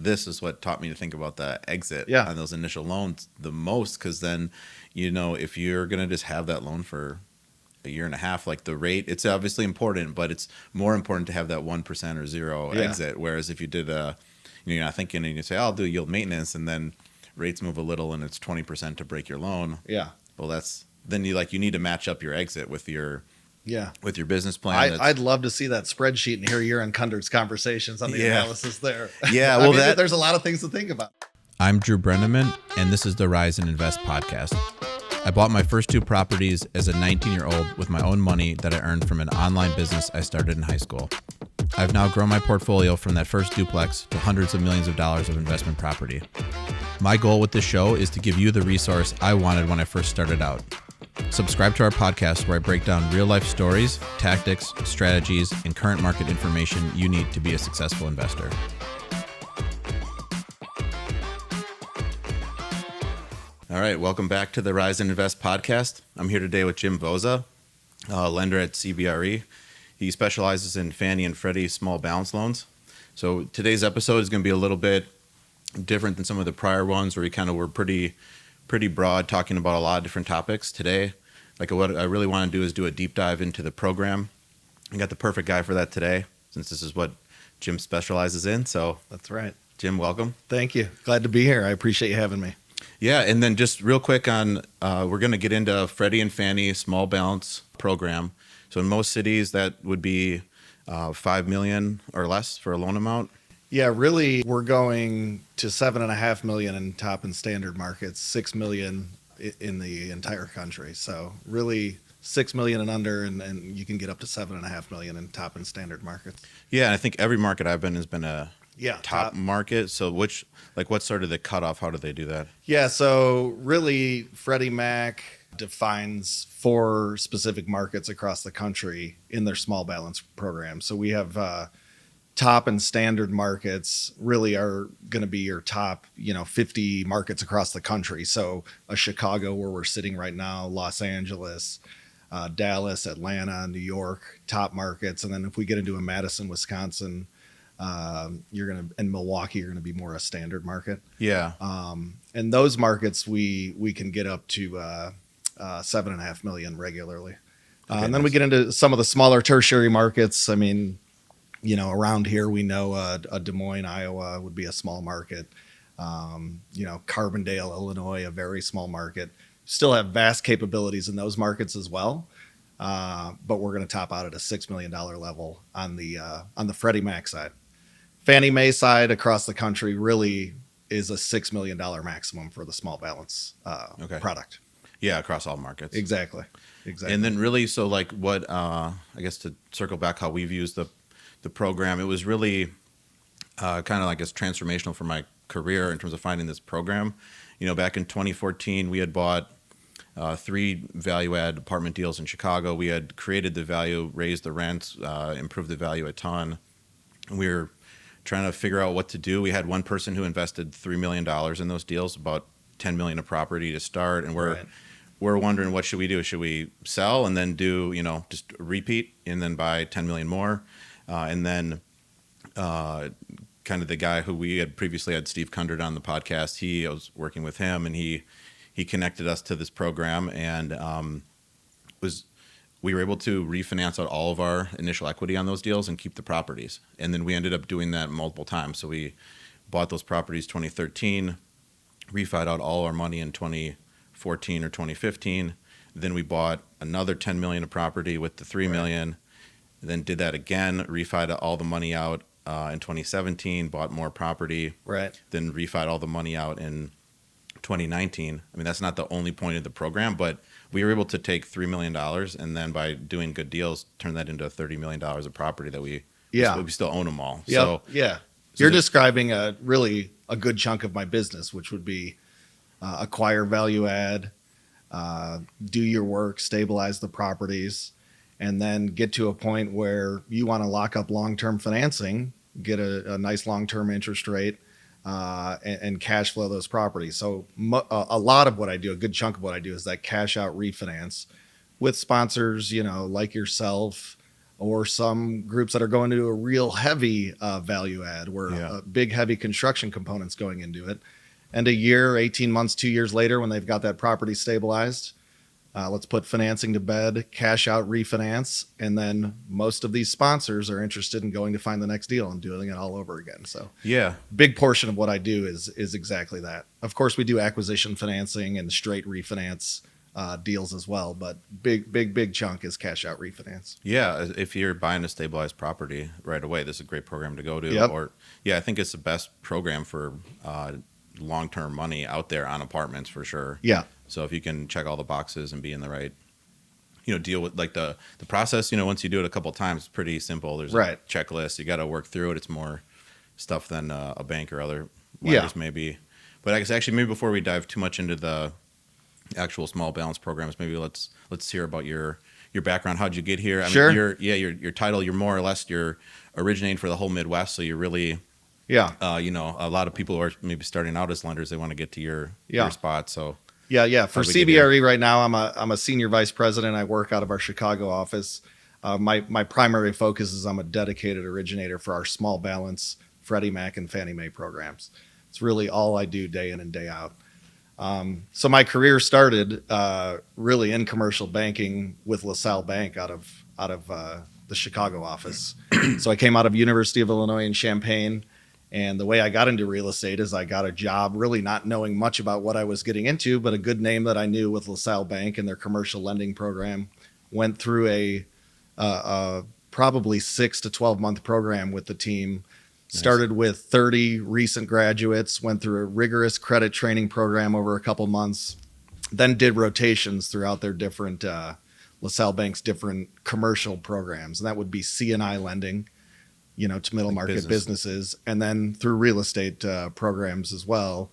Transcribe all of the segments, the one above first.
this is what taught me to think about the exit Yeah. on those initial loans the most, because then, if you're going to just have that loan for a year and a half, like the rate, it's obviously important, but it's more important to have that 1% or zero exit. Whereas if you did you're not thinking and you say, I'll do yield maintenance, and then rates move a little and it's 20% to break your loan. Yeah. Well, then you need to match up your exit with your business plan. I'd love to see that spreadsheet and hear your and Kunder's conversations on the analysis there. Yeah. Well, there's a lot of things to think about. I'm Drew Breneman, and this is the Rise and Invest podcast. I bought my first 2 properties as a 19-year-old with my own money that I earned from an online business I started in high school. I've now grown my portfolio from that first duplex to hundreds of millions of dollars of investment property. My goal with this show is to give you the resource I wanted when I first started out. Subscribe to our podcast where I break down real-life stories, tactics, strategies, and current market information you need to be a successful investor. All right, welcome back to the Rise and Invest podcast. I'm here today with Jim Vozza, lender at CBRE. He specializes in Fannie and Freddie small balance loans. So today's episode is going to be a little bit different than some of the prior ones where we kind of were pretty broad, talking about a lot of different topics. Today, what I really want to do is do a deep dive into the program. I got the perfect guy for that today, since this is what Jim specializes in. So that's right. Jim, welcome. Thank you. Glad to be here. I appreciate you having me. Yeah, and then just real quick on, we're going to get into Freddie and Fannie small balance program. So in most cities, that would be $5 million or less for a loan amount. Yeah, really, we're going to $7.5 million in top and standard markets, $6 million in the entire country. So really, $6 million and under, and you can get up to $7.5 million in top and standard markets. Yeah, and I think every market I've been has been a top market. So what's sort of the cutoff? How do they do that? Yeah, so really, Freddie Mac defines 4 specific markets across the country in their small balance program. So we have top and standard markets really are going to be your top, 50 markets across the country. So a Chicago, where we're sitting right now, Los Angeles, Dallas, Atlanta, New York, top markets. And then if we get into a Madison, Wisconsin, and Milwaukee, you're going to be more a standard market. Yeah. And those markets, we can get up to $7.5 million regularly. Okay, and then we get into some of the smaller tertiary markets. I mean, around here, we know a Des Moines, Iowa would be a small market. Carbondale, Illinois, a very small market. Still have vast capabilities in those markets as well. But we're going to top out at a $6 million level on the Freddie Mac side. Fannie Mae side across the country really is a $6 million maximum for the small balance product. Yeah, across all markets. Exactly. And then really, so what, I guess to circle back how we've used the program, it was really kind of as transformational for my career in terms of finding this program. Back in 2014, we had bought 3 value-add apartment deals in Chicago. We had created the value, raised the rents, improved the value a ton. We were trying to figure out what to do. We had one person who invested $3 million in those deals, about $10 million of property to start, and we're wondering, what should we do? Should we sell and then do just repeat and then buy 10 million more? And then kind of the guy who we had previously had, Steve Kundert, on the podcast, I was working with him, and he connected us to this program, and we were able to refinance out all of our initial equity on those deals and keep the properties. And then we ended up doing that multiple times. So we bought those properties 2013, refied out all our money in 2014 or 2015. Then we bought another 10 million of property with the 3 million. Then did that again, refied all the money out in 2017, bought more property. Right. Then refied all the money out in 2019. I mean, that's not the only point of the program, but we were able to take $3 million and then, by doing good deals, turn that into $30 million of property that we still own them all. Yep. So you're describing really a good chunk of my business, which would be acquire value add, do your work, stabilize the properties, and then get to a point where you want to lock up long-term financing, get a nice long-term interest rate, and cash flow those properties. So a lot of what I do, a good chunk of what I do, is that cash out refinance with sponsors, like yourself, or some groups that are going to do a real heavy value add where Yeah. a big heavy construction components going into it. And a year, 18 months, 2 years later, when they've got that property stabilized, let's put financing to bed, cash out, refinance, and then most of these sponsors are interested in going to find the next deal and doing it all over again. So Yeah. big portion of what I do is exactly that. Of course, we do acquisition financing and straight refinance deals as well, but big chunk is cash out refinance. Yeah, if you're buying a stabilized property right away, this is a great program to go to. Yep. Or yeah, I think it's the best program for long-term money out there on apartments for sure. Yeah. So if you can check all the boxes and be in the right, deal with like the process, once you do it a couple of times, it's pretty simple. There's Right. a checklist. You got to work through it. It's more stuff than a bank or other lenders maybe. But I guess actually maybe before we dive too much into the actual small balance programs, maybe let's hear about your background. How'd you get here? I Sure. mean, your title, you're more or less you're originating for the whole Midwest, so you're really Yeah. a lot of people who are maybe starting out as lenders, they want to get to your spot. So Yeah. For How'd we get CBRE right now, I'm a senior vice president. I work out of our Chicago office. My primary focus is I'm a dedicated originator for our small balance Freddie Mac and Fannie Mae programs. It's really all I do day in and day out. So my career started really in commercial banking with LaSalle Bank out of the Chicago office. So I came out of University of Illinois in Champaign, and the way I got into real estate is I got a job really not knowing much about what I was getting into, but a good name that I knew with LaSalle Bank and their commercial lending program. Went through a probably 6 to 12 month program with the team. Started with 30 recent graduates, went through a rigorous credit training program over a couple months, then did rotations throughout their different LaSalle Bank's different commercial programs. And that would be C&I lending, to middle market businesses, and then through real estate programs as well,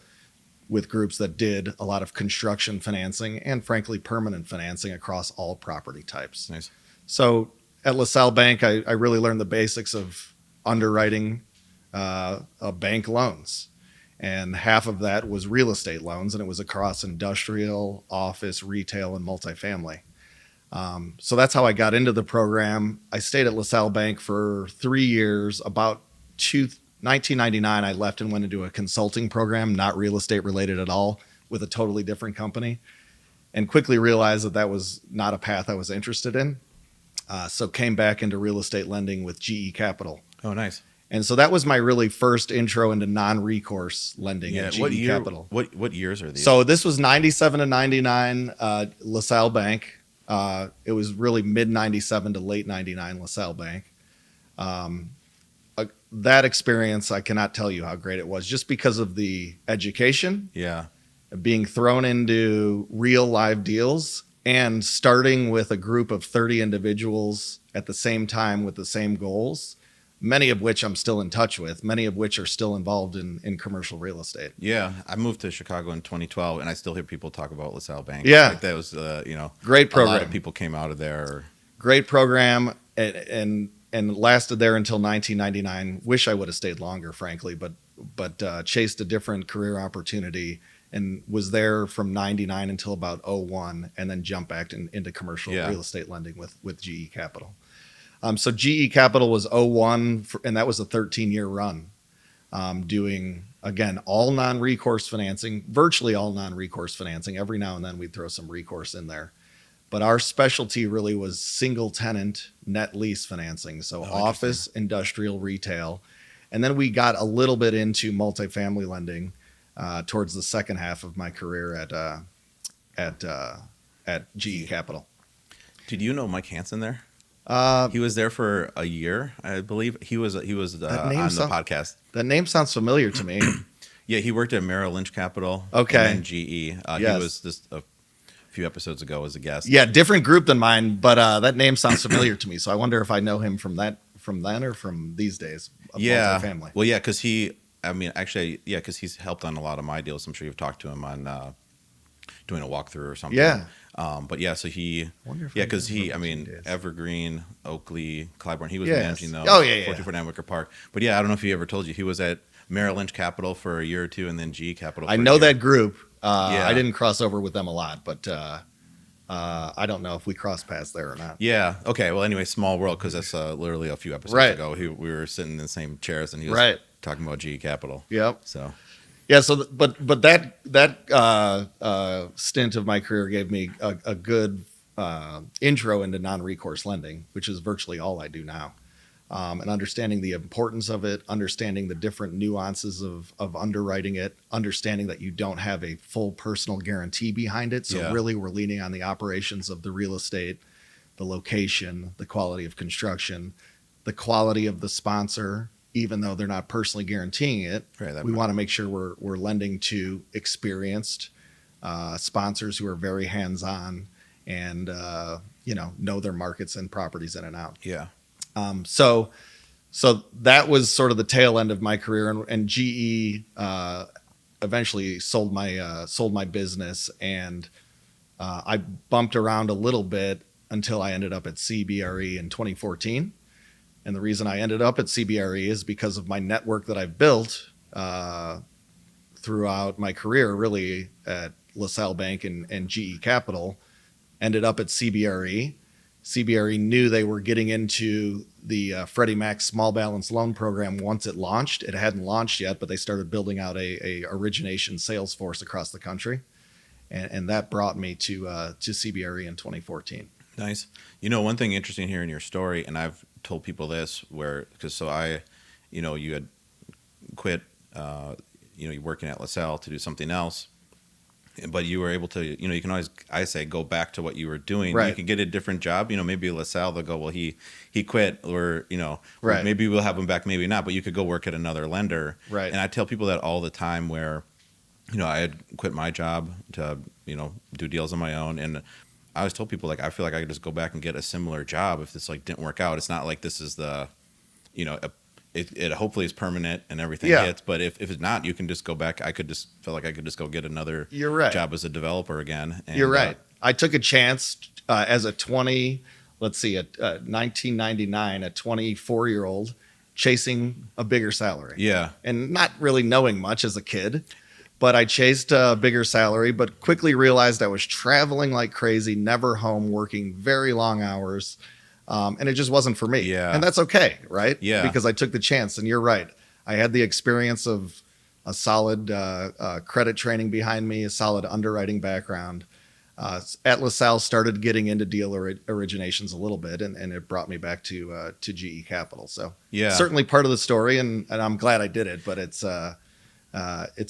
with groups that did a lot of construction financing and frankly permanent financing across all property types. nice. So at LaSalle Bank, I really learned the basics of underwriting bank loans. And half of that was real estate loans, and it was across industrial, office, retail, and multifamily. So that's how I got into the program. I stayed at LaSalle Bank for 3 years. About 1999, I left and went into a consulting program, not real estate related at all, with a totally different company, and quickly realized that was not a path I was interested in. So came back into real estate lending with GE Capital. Oh, nice. And so that was my really first intro into non-recourse lending at GE What year, Capital. What years are these? So this was 97 to 99 LaSalle Bank. It was really mid 97 to late 99 LaSalle Bank. That experience, I cannot tell you how great it was, just because of the education, yeah. being thrown into real live deals, and starting with a group of 30 individuals at the same time with the same goals, many of which I'm still in touch with, many of which are still involved in commercial real estate. Yeah, I moved to Chicago in 2012, and I still hear people talk about LaSalle Bank. Yeah. Like that was, Great program. A lot of people came out of there. Great program, and lasted there until 1999. Wish I would have stayed longer, frankly, but chased a different career opportunity and was there from 99 until about 01, and then jumped back into commercial real estate lending with GE Capital. So GE Capital was 01, and that was a 13-year run, doing, again, all non-recourse financing, virtually all non-recourse financing. Every now and then we'd throw some recourse in there. But our specialty really was single tenant net lease financing. So office, industrial, retail. And then we got a little bit into multifamily lending towards the second half of my career at GE Capital. Did you know Mike Hansen there? He was there for a year, I believe. He was on the podcast. That name sounds familiar to me. Yeah, he worked at Merrill Lynch Capital. Okay. And then GE. He was just a few episodes ago as a guest. Yeah, different group than mine, but that name sounds familiar to me. So I wonder if I know him from then or from these days of multifamily. Well, yeah, because because he's helped on a lot of my deals. I'm sure you've talked to him on doing a walkthrough or something. Yeah. But yeah, so because Evergreen, Oakley, Clybourne, he was managing those. 44 Wicker Park. But yeah, I don't know if he ever told you, he was at Merrill Lynch Capital for a year or two, and then GE Capital. I know that group. I didn't cross over with them a lot, but I don't know if we crossed paths there or not. Yeah. Okay. Well, anyway, small world, because that's literally a few episodes Right. ago. We were sitting in the same chairs, and he was Right. talking about GE Capital. Yep. So Yeah. So, but that stint of my career gave me a good intro into non-recourse lending, which is virtually all I do now. And understanding the importance of it, understanding the different nuances of underwriting it, understanding that you don't have a full personal guarantee behind it. So Yeah. really we're leaning on the operations of the real estate, the location, the quality of construction, the quality of the sponsor, even though they're not personally guaranteeing it. Right, We want to make sure we're lending to experienced sponsors who are very hands-on and know their markets and properties in and out. yeah. So that was sort of the tail end of my career, and GE eventually sold my business, and I bumped around a little bit until I ended up at CBRE in 2014. And the reason I ended up at CBRE is because of my network that I've built throughout my career, really at LaSalle Bank and GE Capital. Ended up at CBRE. CBRE knew they were getting into the Freddie Mac small balance loan program once it launched. It hadn't launched yet, but they started building out a origination sales force across the country, and that brought me to CBRE in 2014. Nice. One thing interesting here in your story, and I've told people this, you had quit, you're working at LaSalle to do something else. But you were able to, you can always, I say, go back to what you were doing. Right. You can get a different job. Maybe LaSalle, they'll go, well, he quit, or, Right. maybe we'll have him back, maybe not. But you could go work at another lender. Right. And I tell people that all the time where, I had quit my job to, do deals on my own. And I always told people, I feel like I could just go back and get a similar job if this, didn't work out. It's not like this is the, it hopefully is permanent and everything hits, but if it's not, you can just go back. I could just feel like I could just go get another You're right. job as a developer again. And, You're right. I took a chance as a 1999, a 24-year-old chasing a bigger salary. Yeah. And not really knowing much as a kid, but I chased a bigger salary, but quickly realized I was traveling like crazy, never home, working very long hours. And it just wasn't for me. Yeah. And that's okay, right? Yeah. Because I took the chance. And you're right. I had the experience of a solid credit training behind me, a solid underwriting background. At LaSalle, started getting into deal originations a little bit, and it brought me back to GE Capital. So Yeah. certainly part of the story, and I'm glad I did it. But it's a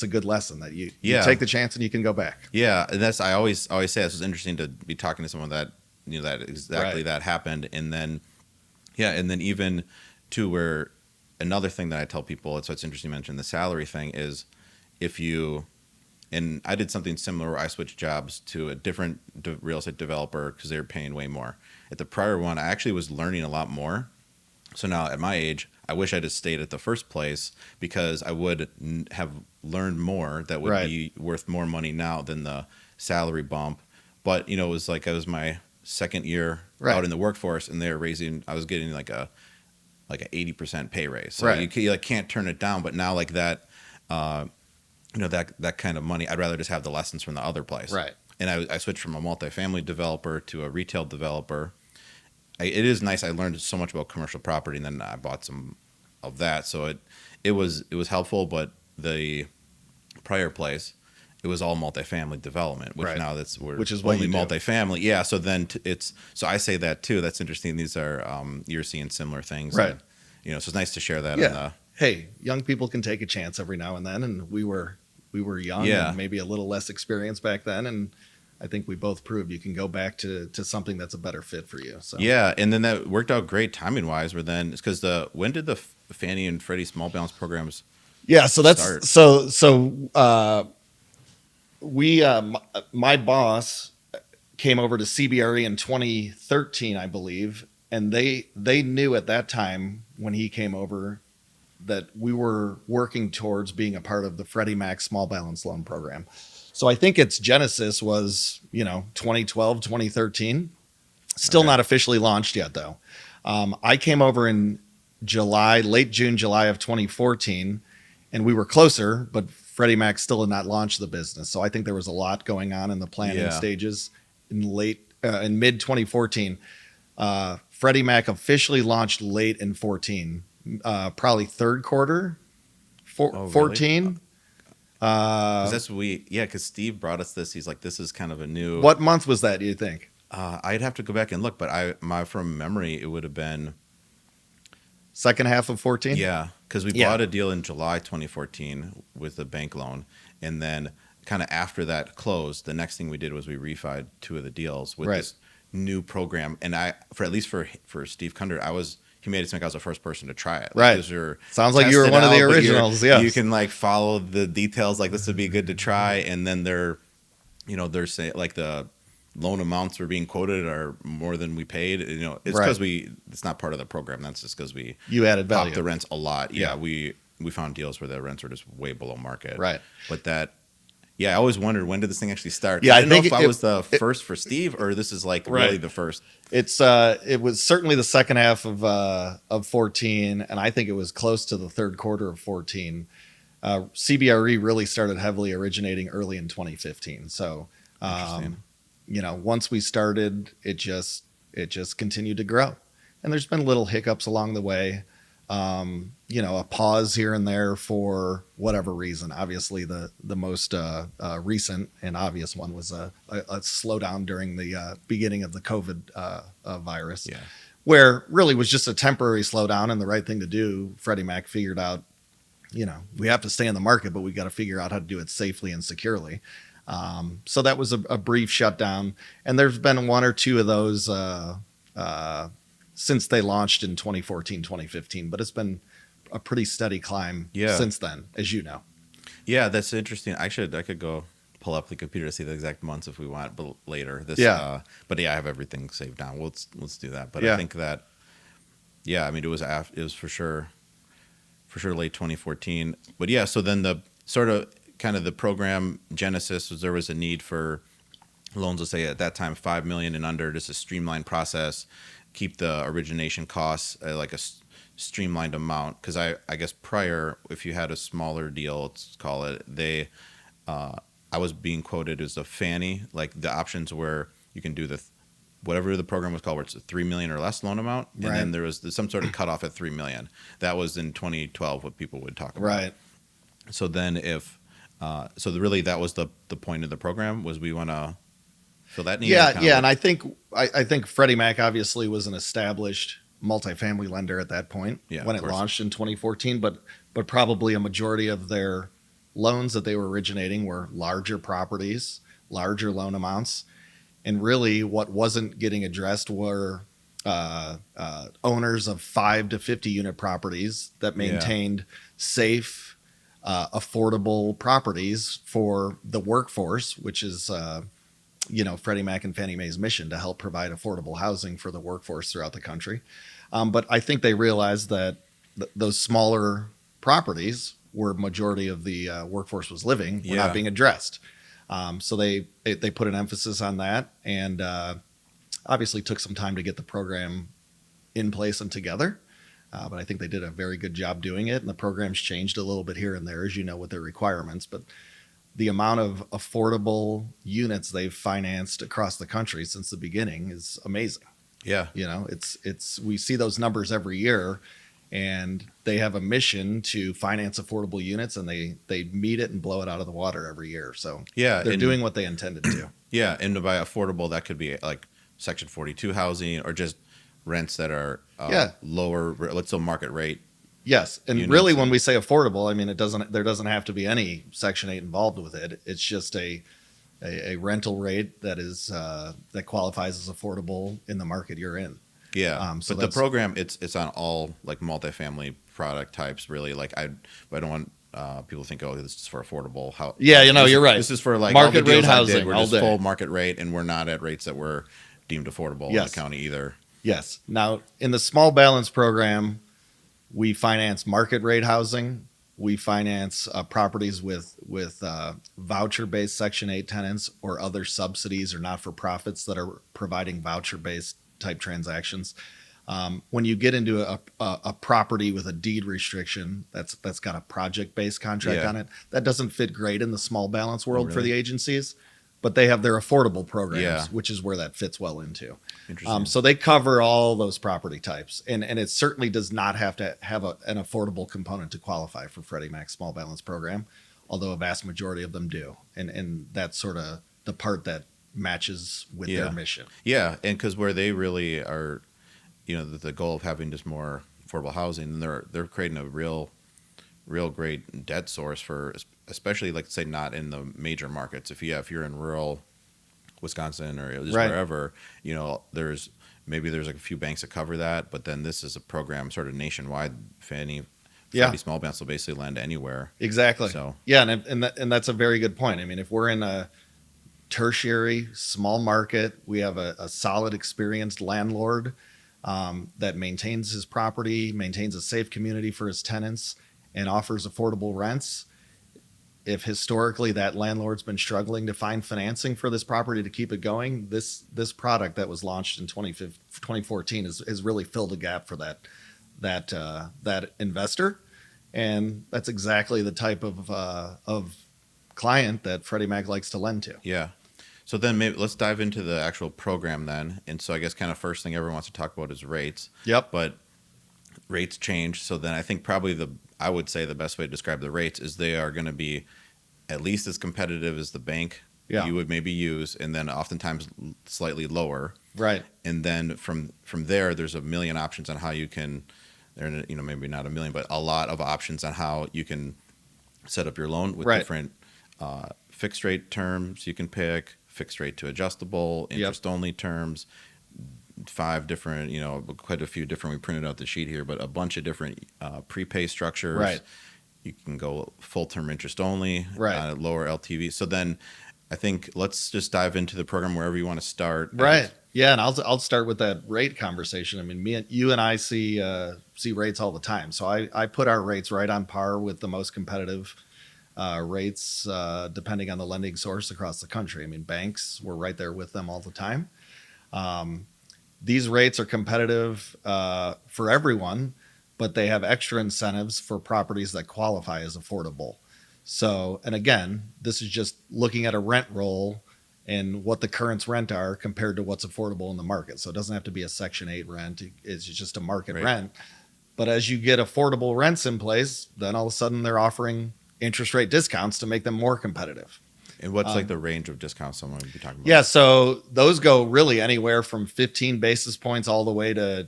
good lesson that you take the chance and you can go back. Yeah. And I always say this was interesting to be talking to someone that, that exactly Right. that happened. And then, and then even to where another thing that I tell people, so it's interesting you mentioned the salary thing, is and I did something similar where I switched jobs to a different real estate developer because they were paying way more. At the prior one, I actually was learning a lot more. So now at my age, I wish I just stayed at the first place, because I would have learned more that would Right. be worth more money now than the salary bump. But, it was it was my second year Right. out in the workforce, and I was getting like a 80% pay raise. So Right. you can't turn it down. But now that, that kind of money, I'd rather just have the lessons from the other place. Right. And I switched from a multifamily developer to a retail developer. It is nice. I learned so much about commercial property, and then I bought some of that. So it was helpful. But the prior place, it was all multifamily development, which Right. now Which is what only you do. multifamily. Yeah. So then so I say that too. That's interesting. These are you're seeing similar things, Right. And, so it's nice to share that. Yeah. Hey, young people can take a chance every now and then, and we were young Yeah. and maybe a little less experienced back then, and I think we both proved you can go back to something that's a better fit for you. So Yeah, and then that worked out great timing wise. Where then because when did the Fannie and Freddie small balance programs? yeah, so that's Start. we my boss came over to CBRE in 2013, I believe, and they knew at that time when he came over that we were working towards being a part of the Freddie Mac small balance loan program. So I think its genesis was 2012, 2013. Still Okay. not officially launched yet though. I came over in late June, July of 2014, and we were closer, but Freddie Mac still had not launched the business. So I think there was a lot going on in the planning Yeah. stages. In late in mid 2014. Freddie Mac officially launched late in 14, probably third quarter, Really? 14. Because Steve brought us this. He's like, this is kind of a new. What month was that, do you think? I'd have to go back and look, but from memory, it would have been Second half of 14? Yeah, because we bought a deal in July 2014 with a bank loan, and then kind of after that closed, the next thing we did was we refied 2 of the deals with this new program. And at least for Steve Kunder, he made it seem like I was the first person to try it. Right. Sounds like you were one of the originals. Yeah. You can like follow the details. Like this would be good to try, and then they're saying like the loan amounts were being quoted are more than we paid. It's because it's not part of the program. That's just because you added value. Upped the rents a lot. Yeah, we found deals where the rents were just way below market. Right. But I always wondered, when did this thing actually start? Yeah, I didn't know if I was the first for Steve, or this is like really the first. It was certainly the second half of 14, and I think it was close to the third quarter of 14. CBRE really started heavily originating early in 2015. So, once we started, it just continued to grow, and there's been little hiccups along the way. A pause here and there for whatever reason. Obviously, the most recent and obvious one was a slowdown during the beginning of the COVID virus, where really was just a temporary slowdown and the right thing to do. Freddie Mac figured out, we have to stay in the market, but we got to figure out how to do it safely and securely. So that was a brief shutdown, and there's been 1 or 2 of those since they launched in 2014, 2015, but it's been a pretty steady climb since then, as you know. Yeah, that's interesting. I could go pull up the computer to see the exact months if we want, but later. But I have everything saved down. Let's do that. But I think that, it was for sure late 2014. But so then the sort of kind of the program genesis was there was a need for loans, let's say at that time $5 million and under, just a streamlined process, keep the origination costs at like a streamlined amount. Because I guess prior, if you had a smaller deal, let's call it, I was being quoted as a Fannie, like the options where you can do whatever the program was called, where it's a $3 million or less loan amount, and then there was some sort of cutoff at $3 million. That was in 2012 what people would talk about. Right. So then really that was the point of the program, was we want to fill that need. And I think Freddie Mac obviously was an established multifamily lender at that point when it launched in 2014, but probably a majority of their loans that they were originating were larger properties, larger loan amounts. And really what wasn't getting addressed were owners of 5 to 50 unit properties that maintained safe, affordable properties for the workforce, which is Freddie Mac and Fannie Mae's mission to help provide affordable housing for the workforce throughout the country. But I think they realized that those smaller properties where majority of the workforce was living were not being addressed. So they put an emphasis on that, and obviously took some time to get the program in place and together. But I think they did a very good job doing it, and the program's changed a little bit here and there, as you know, with their requirements. But the amount of affordable units they've financed across the country since the beginning is amazing. Yeah. We see those numbers every year, and they have a mission to finance affordable units, and they meet it and blow it out of the water every year. So they're doing what they intended to. Yeah. And by affordable, that could be like Section 42 housing, or just rents that are lower, let's say market rate. Yes, and really, when we say affordable, I mean there doesn't have to be any Section 8 involved with it. It's just a rental rate that is that qualifies as affordable in the market you're in. Yeah, but the program it's on all like multifamily product types. Really, like I don't want people to think, oh, this is for affordable. You're right. This is for like market all the rate deals housing. We're just full market rate, and we're not at rates that were deemed affordable in the county either. Yes. Now, in the small balance program, we finance market rate housing. We finance properties with voucher-based Section 8 tenants or other subsidies or not-for-profits that are providing voucher-based type transactions. When you get into a property with a deed restriction that's got a project-based contract on it, that doesn't fit great in the small balance world for the agencies. but they have their affordable programs, Yeah. which is where that fits well into. Interesting. So they cover all those property types, and it certainly does not have to have an affordable component to qualify for Freddie Mac's small balance program, although a vast majority of them do, and that's sort of the part that matches with their mission. Yeah, and because where they really are, the goal of having just more affordable housing, and they're creating a real great debt source for, especially like say not in the major markets. If you're in rural Wisconsin or just wherever, there's like a few banks that cover that, but then this is a program sort of nationwide. Freddie small balance will basically lend anywhere. Exactly. So and that's a very good point. I mean, if we're in a tertiary small market, we have a solid, experienced landlord that maintains his property, maintains a safe community for his tenants, and offers affordable rents. If historically that landlord's been struggling to find financing for this property to keep it going, this product that was launched in 2014 has really filled a gap for that investor, and that's exactly the type of client that Freddie Mac likes to lend to. Yeah. So then maybe let's dive into the actual program then. And so I guess kind of first thing everyone wants to talk about is rates. Yep. But rates change. So then I think probably I would say the best way to describe the rates is they are going to be at least as competitive as the bank you would maybe use, and then oftentimes slightly lower. Right. And then from there, there's a million options on how you can, maybe not a million, but a lot of options on how you can set up your loan with different fixed rate terms you can pick, fixed rate to adjustable, interest only terms, 5 different, quite a few different, we printed out the sheet here, but a bunch of different prepay structures. Right. You can go full term interest only, lower LTV. So then I think let's just dive into the program wherever you want to start. Right. Yeah. And I'll start with that rate conversation. I mean, you and I see rates all the time. So I put our rates right on par with the most competitive rates, depending on the lending source across the country. I mean, banks, we're right there with them all the time. These rates are competitive for everyone, but they have extra incentives for properties that qualify as affordable. So, and again, this is just looking at a rent roll and what the current rent are compared to what's affordable in the market. So it doesn't have to be a Section 8 rent. It's just a market rent. But as you get affordable rents in place, then all of a sudden they're offering interest rate discounts to make them more competitive. And what's like the range of discounts someone would be talking about? Yeah, so those go really anywhere from 15 basis points all the way to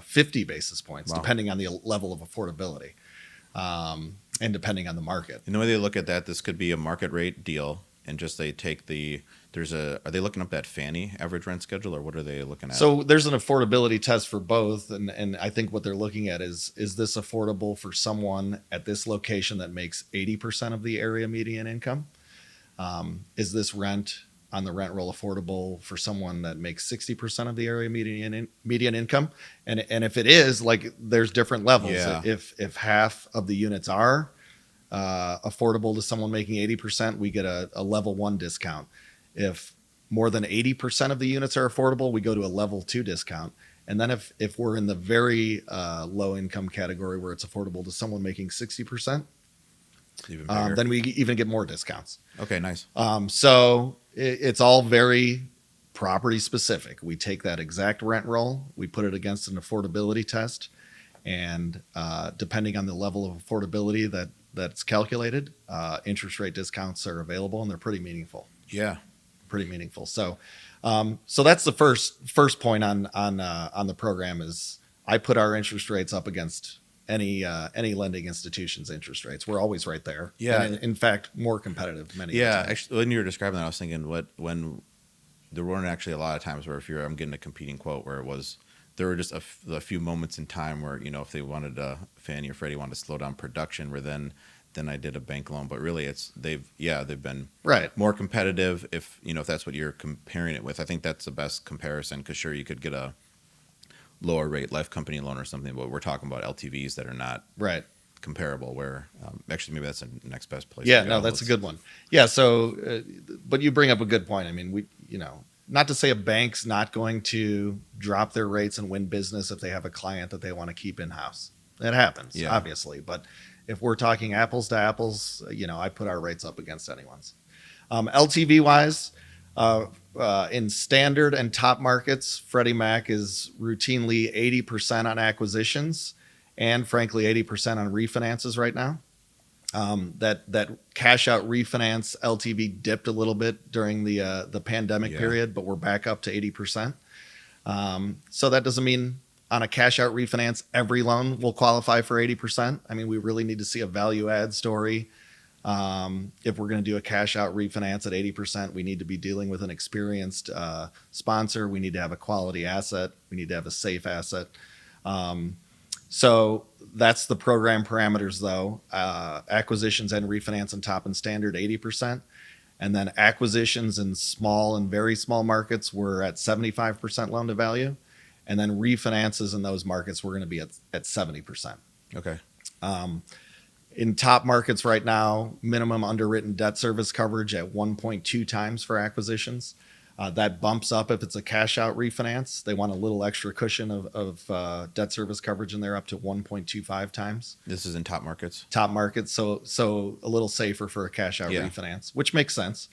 50 basis points, depending on the level of affordability and depending on the market. And the way they look at that, this could be a market rate deal, and just they take are they looking up that Fannie average rent schedule, or what are they looking at? So there's an affordability test for both, and I think what they're looking at is this affordable for someone at this location that makes 80% of the area median income? Is this rent on the rent roll affordable for someone that makes 60% of the area median income? And if it is, like, there's different levels. Yeah. If half of the units are affordable to someone making 80%, we get a level 1 discount. If more than 80% of the units are affordable, we go to a level 2 discount. And then if we're in the very low income category where it's affordable to someone making 60%, then we even get more discounts. Okay, nice. So it's all very property specific. We take that exact rent roll, we put it against an affordability test, and depending on the level of affordability that's calculated, interest rate discounts are available, and they're pretty meaningful. Yeah. Pretty meaningful. So that's the first point on the program is I put our interest rates up against any lending institution's interest rates. We're always right there. Yeah. And in fact, more competitive many times. Actually, when you were describing that, I was thinking when there weren't actually a lot of times where I'm getting a competing quote where there were just a few moments in time where, if they wanted Fannie or Freddie wanted to slow down production, where then I did a bank loan. But really they've been more competitive if that's what you're comparing it with. I think that's the best comparison, because sure, you could get a lower rate life company loan or something, but we're talking about LTVs that are not comparable, where actually maybe that's the next best place. Yeah, no, that's a good one. Yeah. So, but you bring up a good point. I mean, not to say a bank's not going to drop their rates and win business if they have a client that they want to keep in-house. That happens, obviously. But if we're talking apples to apples, I put our rates up against anyone's. LTV wise, in standard and top markets, Freddie Mac is routinely 80% on acquisitions and frankly 80% on refinances right now. That cash out refinance LTV dipped a little bit during the pandemic period, but we're back up to 80%. So that doesn't mean on a cash out refinance every loan will qualify for 80%. I mean, we really need to see a value add story. If we're going to do a cash out refinance at 80%, we need to be dealing with an experienced sponsor. We need to have a quality asset. We need to have a safe asset. So that's the program parameters, though. Acquisitions and refinance in top and standard, 80%. And then acquisitions in small and very small markets, we're at 75% loan to value. And then refinances in those markets, we're going to be at 70%. Okay. In top markets right now, minimum underwritten debt service coverage at 1.2 times for acquisitions. That bumps up if it's a cash out refinance. They want a little extra cushion of debt service coverage in there, up to 1.25 times. This is in top markets. Top markets, so a little safer for a cash out refinance, which makes sense.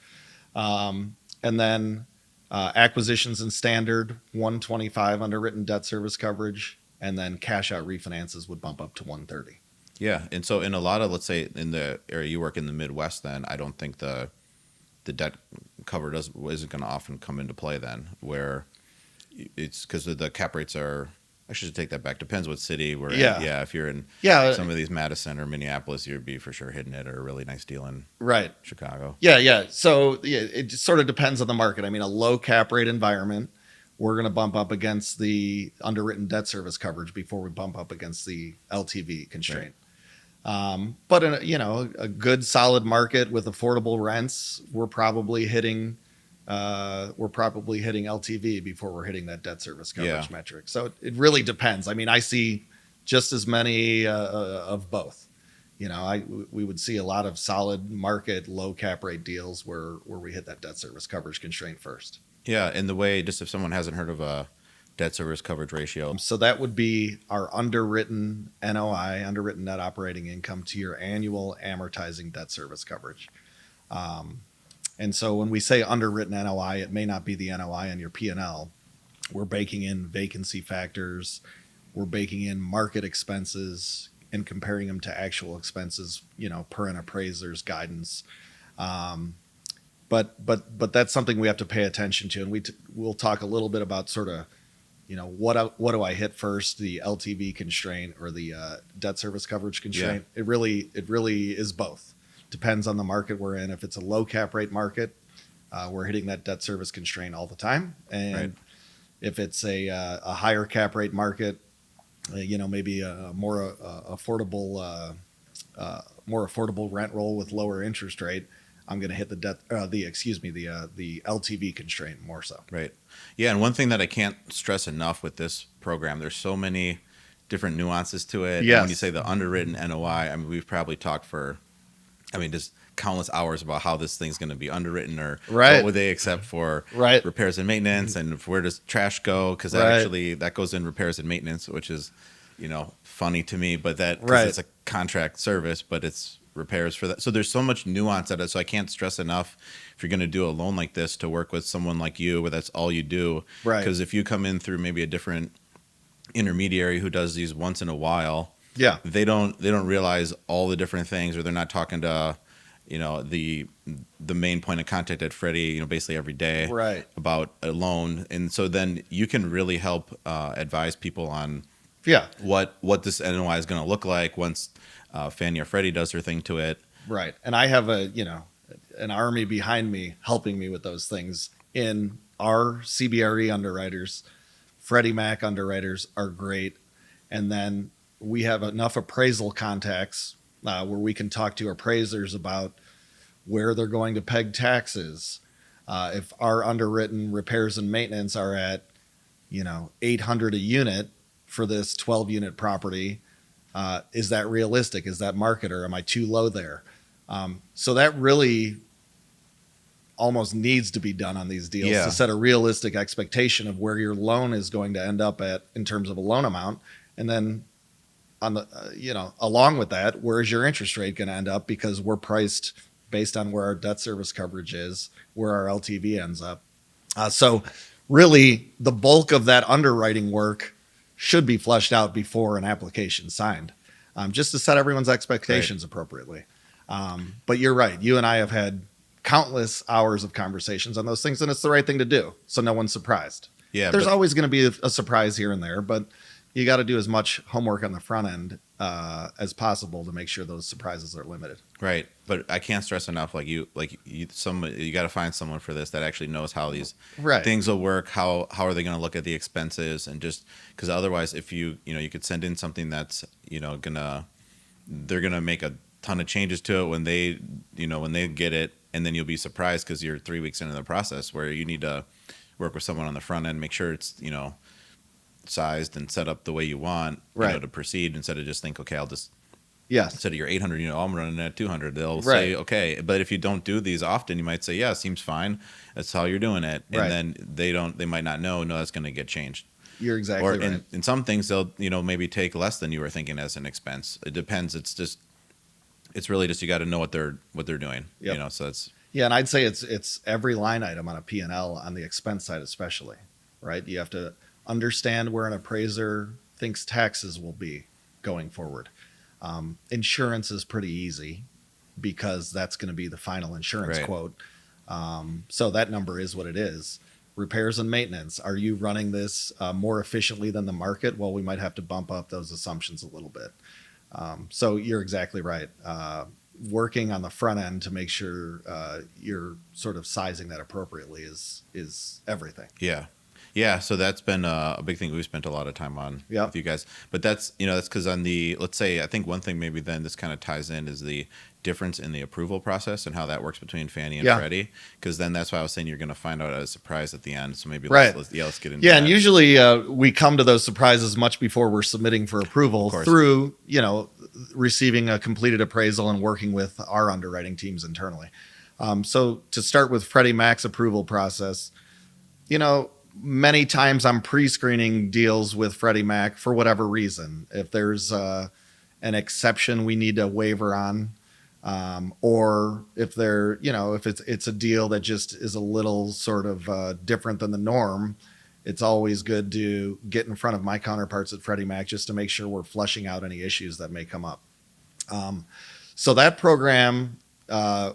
And then acquisitions in standard, 125 underwritten debt service coverage, and then cash out refinances would bump up to 130. Yeah, and so in a lot of, let's say, in the area you work in the Midwest, then I don't think the debt cover isn't going to often come into play then, where it's because the cap rates are. I should take that back. Depends what city we're in. Yeah, if you're in some of these Madison or Minneapolis, you'd be for sure hitting it, or a really nice deal in Chicago. Yeah. So it just sort of depends on the market. I mean, a low cap rate environment, we're going to bump up against the underwritten debt service coverage before we bump up against the LTV constraint. Right. But in a good solid market with affordable rents, we're probably hitting LTV before we're hitting that debt service coverage metric. So it really depends. I mean, I see just as many of both. We would see a lot of solid market low cap rate deals where we hit that debt service coverage constraint first. Yeah, and the way, just if someone hasn't heard of a debt service coverage ratio. So that would be our underwritten NOI, underwritten net operating income, to your annual amortizing debt service coverage. And so when we say underwritten NOI, it may not be the NOI on your P&L. We're baking in vacancy factors. We're baking in market expenses and comparing them to actual expenses, per an appraiser's guidance. But that's something we have to pay attention to. And we'll talk a little bit about sort of, what do I hit first, the LTV constraint or the debt service coverage constraint? Yeah. It really is both. Depends on the market we're in. If it's a low cap rate market, we're hitting that debt service constraint all the time. And if it's a higher cap rate market, maybe a more affordable rent roll with lower interest rate, I'm going to hit the LTV constraint more so. Right. Yeah. And one thing that I can't stress enough with this program, there's so many different nuances to it. Yes. And when you say the underwritten NOI, I mean, we've probably talked for, just countless hours about how this thing's going to be underwritten, or what would they accept for repairs and maintenance, and where does trash go? Because that goes in repairs and maintenance, which is, funny to me, but it's a contract service, but it's repairs for that. So there's so much nuance at it. So I can't stress enough, if you're going to do a loan like this, to work with someone like you, where that's all you do. Right. Because if you come in through maybe a different intermediary who does these once in a while, they don't realize all the different things, or they're not talking to, the main point of contact at Freddie, basically every day about a loan. And so then you can really help advise people on what this NOI is going to look like once Fannie or Freddie does their thing to it. Right. And I have an army behind me helping me with those things. In our CBRE underwriters, Freddie Mac underwriters are great. And then we have enough appraisal contacts where we can talk to appraisers about where they're going to peg taxes. If our underwritten repairs and maintenance are at, $800 a unit for this 12-unit property, is that realistic? Is that market, or am I too low there? So that really almost needs to be done on these deals to set a realistic expectation of where your loan is going to end up at in terms of a loan amount. And then on the, along with that, where is your interest rate going to end up? Because we're priced based on where our debt service coverage is, where our LTV ends up. So really, the bulk of that underwriting work should be fleshed out before an application signed, just to set everyone's expectations appropriately. But you're right. You and I have had countless hours of conversations on those things, and it's the right thing to do, so no one's surprised. Yeah, There's always going to be a surprise here and there, but you got to do as much homework on the front end as possible to make sure those surprises are limited. Right, but I can't stress enough. You got to find someone for this that actually knows how these things will work. How are they going to look at the expenses, and just because otherwise, if you could send in something that's they're gonna make a ton of changes to it when they get it, and then you'll be surprised because you're 3 weeks into the process where you need to work with someone on the front end, make sure it's sized and set up the way you want to proceed, instead of just think, okay, I'll just instead of your 800, I'm running at 200. They'll say okay, but if you don't do these often, you might say, yeah, seems fine, that's how you're doing it, and then they might not know that's going to get changed. You're exactly right. Or in some things they'll maybe take less than you were thinking as an expense. It depends. It's really just you got to know what they're doing. So that's and I'd say it's every line item on a P&L on the expense side especially, right? You have to understand where an appraiser thinks taxes will be going forward. Insurance is pretty easy because that's going to be the final insurance quote. So that number is what it is. Repairs and maintenance. Are you running this more efficiently than the market? Well, we might have to bump up those assumptions a little bit. So you're exactly right. Working on the front end to make sure you're sort of sizing that appropriately is everything. Yeah, so that's been a big thing we've spent a lot of time on with you guys. But that's because on let's say, I think one thing maybe then this kind of ties in is the difference in the approval process and how that works between Fannie and Freddie. Because then that's why I was saying you're going to find out a surprise at the end. So maybe let's get into that. And usually we come to those surprises much before we're submitting for approval through, receiving a completed appraisal and working with our underwriting teams internally. So to start with Freddie Mac's approval process, many times I'm pre-screening deals with Freddie Mac for whatever reason. If there's an exception we need a waiver on, or if if it's a deal that just is a little sort of different than the norm, it's always good to get in front of my counterparts at Freddie Mac just to make sure we're flushing out any issues that may come up. So that program,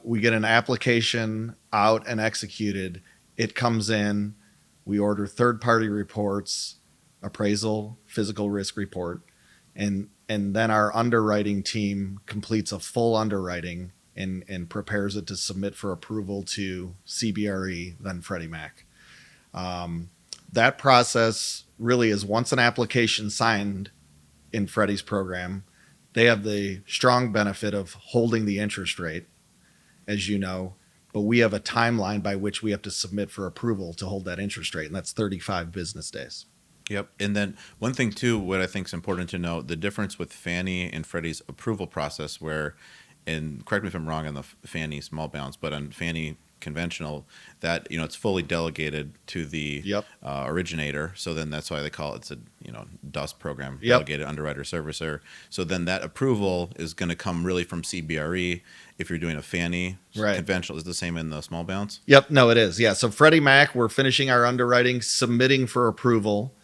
we get an application out and executed. It comes in. We order third-party reports, appraisal, physical risk report, and then our underwriting team completes a full underwriting and prepares it to submit for approval to CBRE, then Freddie Mac. That process really is once an application signed in Freddie's program, they have the strong benefit of holding the interest rate, as you know, but we have a timeline by which we have to submit for approval to hold that interest rate, and that's 35 business days. Yep. And then one thing, too, what I think is important to know, the difference with Fannie and Freddie's approval process where, and correct me if I'm wrong on the Fannie small balance, but on Fannie conventional, that it's fully delegated to the originator. So then that's why they call it's a DUS program, delegated underwriter servicer. So then that approval is going to come really from CBRE. If you're doing a Fannie conventional, is the same in the small balance? Yep, no, it is. Yeah, so Freddie Mac, we're finishing our underwriting, submitting for approval,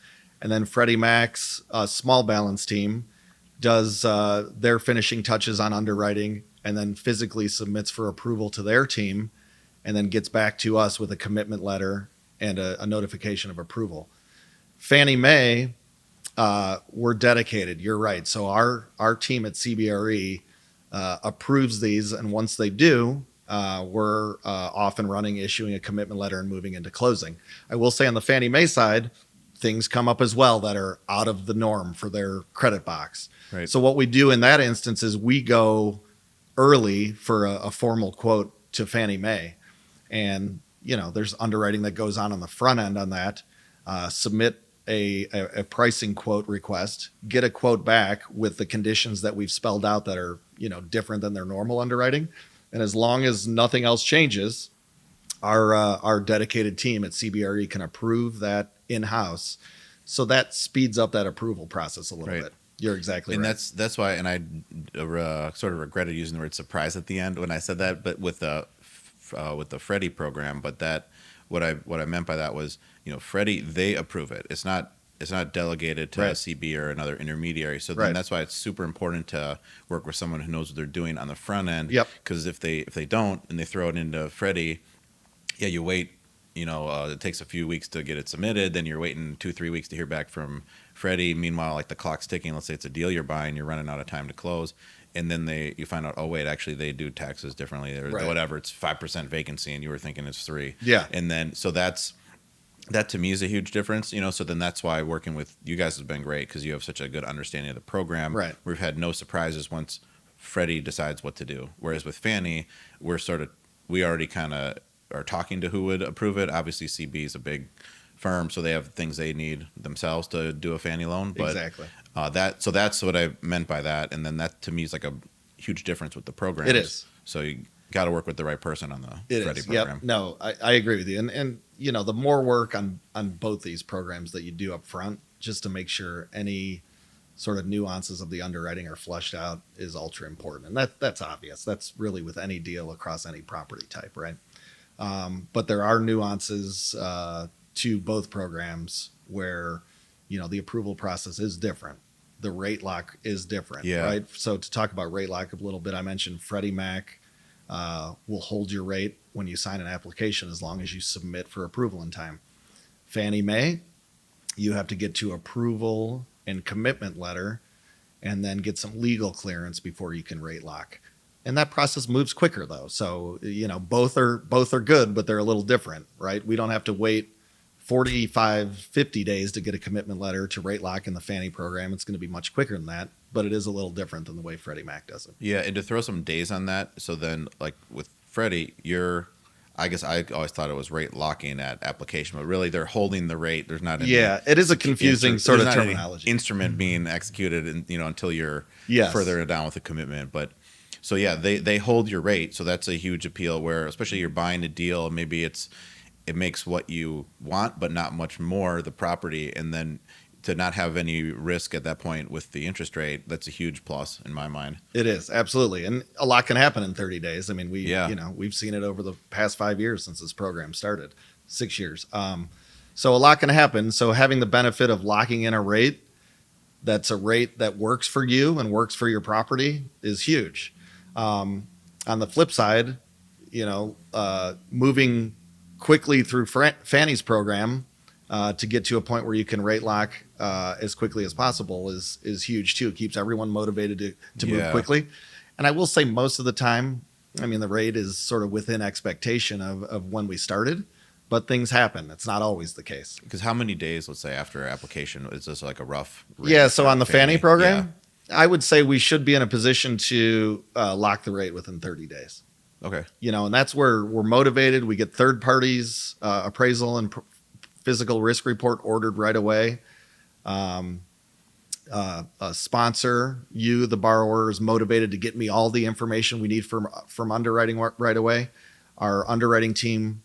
and then Freddie Mac's small balance team does their finishing touches on underwriting, and then physically submits for approval to their team, and then gets back to us with a commitment letter and a notification of approval. Fannie Mae, we're dedicated. You're right. So our team at CBRE approves these, and once they do, we're off and running, issuing a commitment letter and moving into closing. I will say on the Fannie Mae side, things come up as well that are out of the norm for their credit box. Right. So what we do in that instance is we go early for a formal quote to Fannie Mae. And, there's underwriting that goes on the front end on that. Submit a pricing quote request, get a quote back with the conditions that we've spelled out that are, different than their normal underwriting. And as long as nothing else changes, our dedicated team at CBRE can approve that in-house. So that speeds up that approval process a little bit. You're exactly And right. that's why, and I sort of regretted using the word surprise at the end when I said that, but with the Freddie program, but that what I meant by that was, Freddie, they approve it. It's not delegated to a Right. CB or another intermediary. So then Right. that's why it's super important to work with someone who knows what they're doing on the front end. Yep. Because if they don't and they throw it into Freddie, yeah, you wait. It takes a few weeks to get it submitted. Then you're waiting 2-3 weeks to hear back from Freddie. Meanwhile, like the clock's ticking. Let's say it's a deal you're buying, you're running out of time to close, and then you find out, oh wait, actually they do taxes differently or Right. whatever. It's 5% vacancy, and you were thinking it's 3. Yeah. And then so that to me is a huge difference. So then that's why working with you guys has been great because you have such a good understanding of the program. Right. We've had no surprises once Freddie decides what to do. Whereas with Fannie, we already kind of are talking to who would approve it. Obviously, CB is a big firm, so they have things they need themselves to do a Fannie loan. But Exactly. so that's what I meant by that. And then that to me is like a huge difference with the programs. It is. So you got to work with the right person on the It Freddie is. program. Yep. No, I agree with you. And the more work on both these programs that you do up front, just to make sure any sort of nuances of the underwriting are flushed out is ultra important. And that's obvious. That's really with any deal across any property type, right? But there are nuances to both programs where, the approval process is different. The rate lock is different, Yeah. right? So to talk about rate lock a little bit, I mentioned Freddie Mac will hold your rate when you sign an application as long as you submit for approval in time. Fannie Mae, you have to get to approval and commitment letter and then get some legal clearance before you can rate lock. And that process moves quicker though. So, both are good, but they're a little different, right? We don't have to wait 45, 50 days to get a commitment letter to rate lock in the Fannie program. It's going to be much quicker than that, but it is a little different than the way Freddie Mac does it. Yeah, and to throw some days on that, so then like with Freddie, I guess I always thought it was rate locking at application, but really they're holding the rate. There's not any Yeah, it is a confusing sort of there's not any terminology. instrument being executed, and until you're Yes. further down with the commitment. But so yeah, they hold your rate, so that's a huge appeal. Where especially you're buying a deal, maybe it makes what you want, but not much more the property, and then to not have any risk at that point with the interest rate, that's a huge plus in my mind. It is, absolutely. And a lot can happen in 30 days. I mean, we've seen it over the past 5 years since this program started, 6 years. So a lot can happen. So having the benefit of locking in a rate that's a rate that works for you and works for your property is huge. On the flip side, moving quickly through Fannie's program to get to a point where you can rate lock as quickly as possible is huge too. It keeps everyone motivated to move quickly. And I will say most of the time, I mean, the rate is sort of within expectation of when we started, but things happen. It's not always the case. Because how many days, let's say, after application is this like a rough rate? Yeah. So on the Fannie program, Yeah. I would say we should be in a position to lock the rate within 30 days. Okay. And that's where we're motivated. We get third parties appraisal and physical risk report ordered right away. A sponsor, the borrower, is motivated to get me all the information we need from underwriting right away. Our underwriting team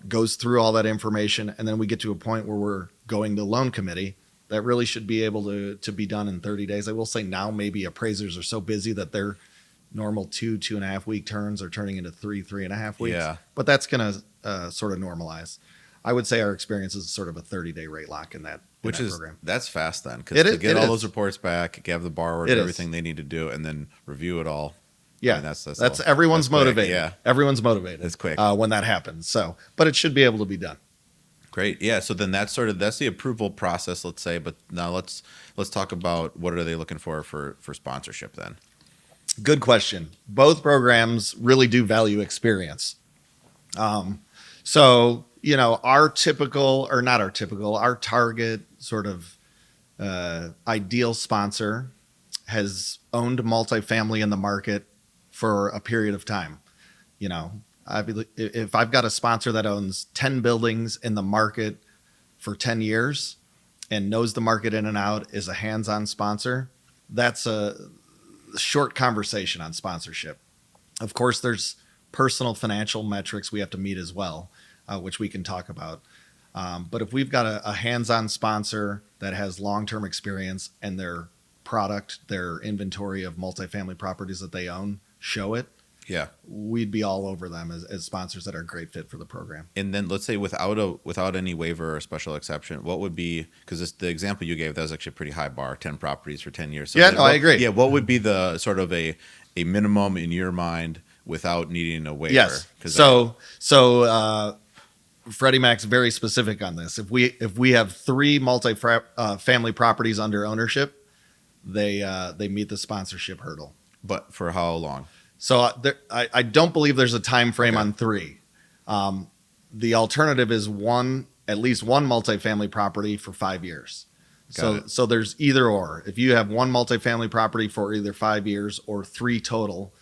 goes through all that information, and then we get to a point where we're going to loan committee. That really should be able to be done in 30 days. I will say now maybe appraisers are so busy that their normal 2.5 week turns are turning into 3.5 weeks. Yeah. But that's going to sort of normalize. I would say our experience is sort of a 30-day rate lock in that program. That's fast then, It because to is- get it all is. those reports back, give the borrower It is. everything they need to do, and then review it all. Yeah, I mean, that's everyone's that's quick, motivated. yeah. Everyone's motivated. It's quick. When that happens. So, but it should be able to be done. Great. Yeah. So then that's the approval process, let's say. But now let's talk about what are they looking for sponsorship then. Good question. Both programs really do value experience. So, our target sort of ideal sponsor has owned multifamily in the market for a period of time. If I've got a sponsor that owns 10 buildings in the market for 10 years and knows the market in and out, is a hands-on sponsor, that's a short conversation on sponsorship. Of course, there's personal financial metrics we have to meet as well, which we can talk about. But if we've got a hands-on sponsor that has long-term experience and their product, their inventory of multifamily properties that they own, show it, Yeah. we'd be all over them as sponsors that are a great fit for the program. And then let's say without any waiver or special exception, what would be, because the example you gave, that was actually a pretty high bar, 10 properties for 10 years. So Yeah, then no, I agree. Yeah, what would be the sort of a minimum in your mind without needing a waiver? Yes. 'Cause So Freddie Mac's very specific on this. If we have 3 multi-family properties under ownership, they meet the sponsorship hurdle. but for how long? So I don't believe there's a time frame Okay. on 3. The alternative is at least one multifamily property for 5 years. Got it. So there's either or. If you have one multifamily property for either 5 years or 3 total,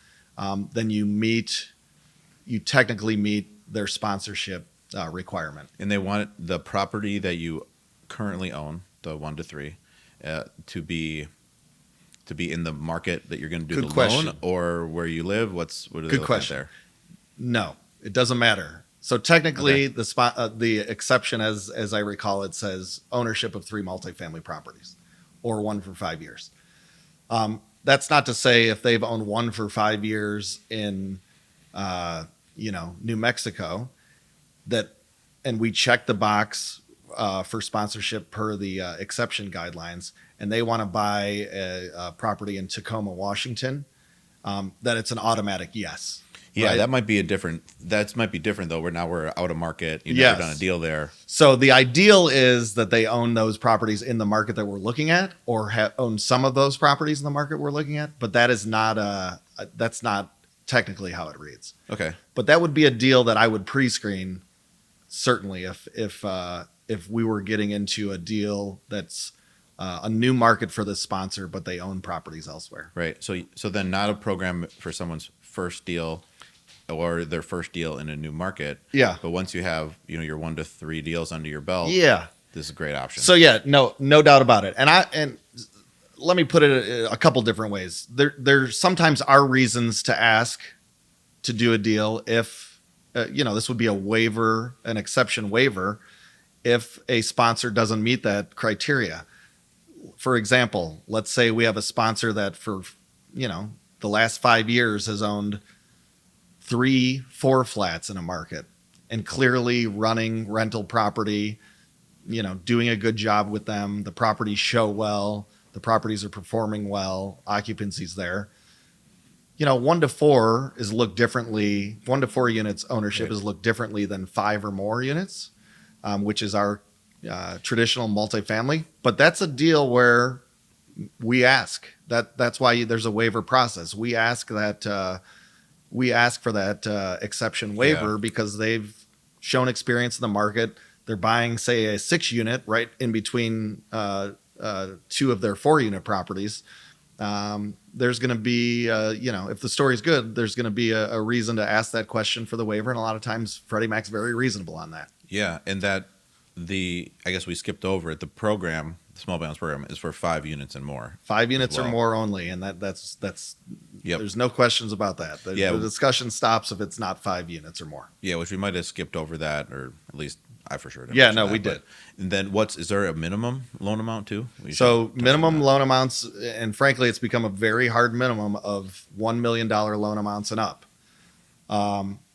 then you technically meet their sponsorship requirement. And they want the property that you currently own, the 1 to 3, to be in the market that you're going to do Good the question. loan, or where you live. What are they Good looking question. at there? No, it doesn't matter. So technically, the exception, as I recall, it says ownership of 3 multifamily properties, or 1 for 5 years. That's not to say if they've owned 1 for 5 years in, New Mexico, and we check the box for sponsorship per the exception guidelines, and they want to buy a property in Tacoma, Washington, that it's an automatic yes. Yeah, right? that might be different though. We're out of market. You've Yes. never done a deal there. So the ideal is that they own those properties in the market that we're looking at, or own some of those properties in the market we're looking at. But that is that's not technically how it reads. Okay. But that would be a deal that I would pre-screen, certainly, if we were getting into a deal that's a new market for this sponsor, but they own properties elsewhere. Right. So then not a program for someone's first deal or their first deal in a new market. Yeah. But once you have, your 1 to 3 deals under your belt, Yeah. this is a great option. So yeah, no doubt about it. And let me put it a couple different ways. There sometimes are reasons to ask to do a deal if this would be a waiver, an exception waiver, if a sponsor doesn't meet that criteria. For example, let's say we have a sponsor that for the last 5 years has owned 3-4 flats in a market and clearly running rental property, doing a good job with them. The properties show well, the properties are performing well, occupancy's there. 1 to 4 is looked differently. 1 to 4 units ownership Right. is looked differently than 5 or more units, which is our traditional multifamily. But that's a deal where we ask that's why there's a waiver process. We ask for that exception waiver because they've shown experience in the market. They're buying, say, a 6 unit right in between 2 of their 4 unit properties. There's going to be, if the story's good, there's going to be a reason to ask that question for the waiver. And a lot of times Freddie Mac's very reasonable on that. Yeah, and I guess we skipped over it. The program, the small balance program, is for 5 units and more. 5 units Well. or more only. And that's Yep. there's no questions about that. The discussion stops if it's not 5 units or more. Yeah, which we might have skipped over that, or at least I for sure didn't. Yeah, mention no, that, we but- did. And then is there a minimum loan amount too? We So should touch minimum on that. loan amounts, and frankly, it's become a very hard minimum of $1 million loan amounts and up.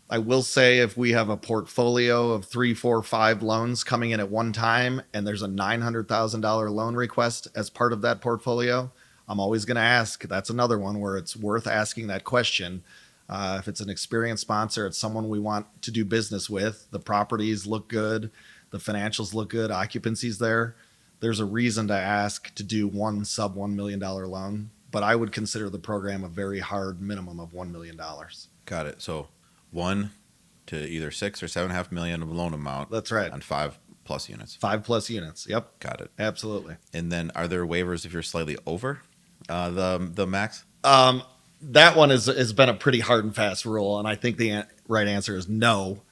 I will say if we have a portfolio of 3, 4, 5 loans coming in at one time, and there's a $900,000 loan request as part of that portfolio, I'm always going to ask. That's another one where it's worth asking that question. If it's an experienced sponsor, it's someone we want to do business with, the properties look good, the financials look good, occupancy's there, there's a reason to ask to do one sub $1 million loan. But I would consider the program a very hard minimum of $1 million. Got it. So 1 to either 6 or 7.5 million of loan amount. That's right. On 5+ units. 5+ units. Yep. Got it. Absolutely. And then are there waivers if you're slightly over the max? That one has been a pretty hard and fast rule, and I think the right answer is no.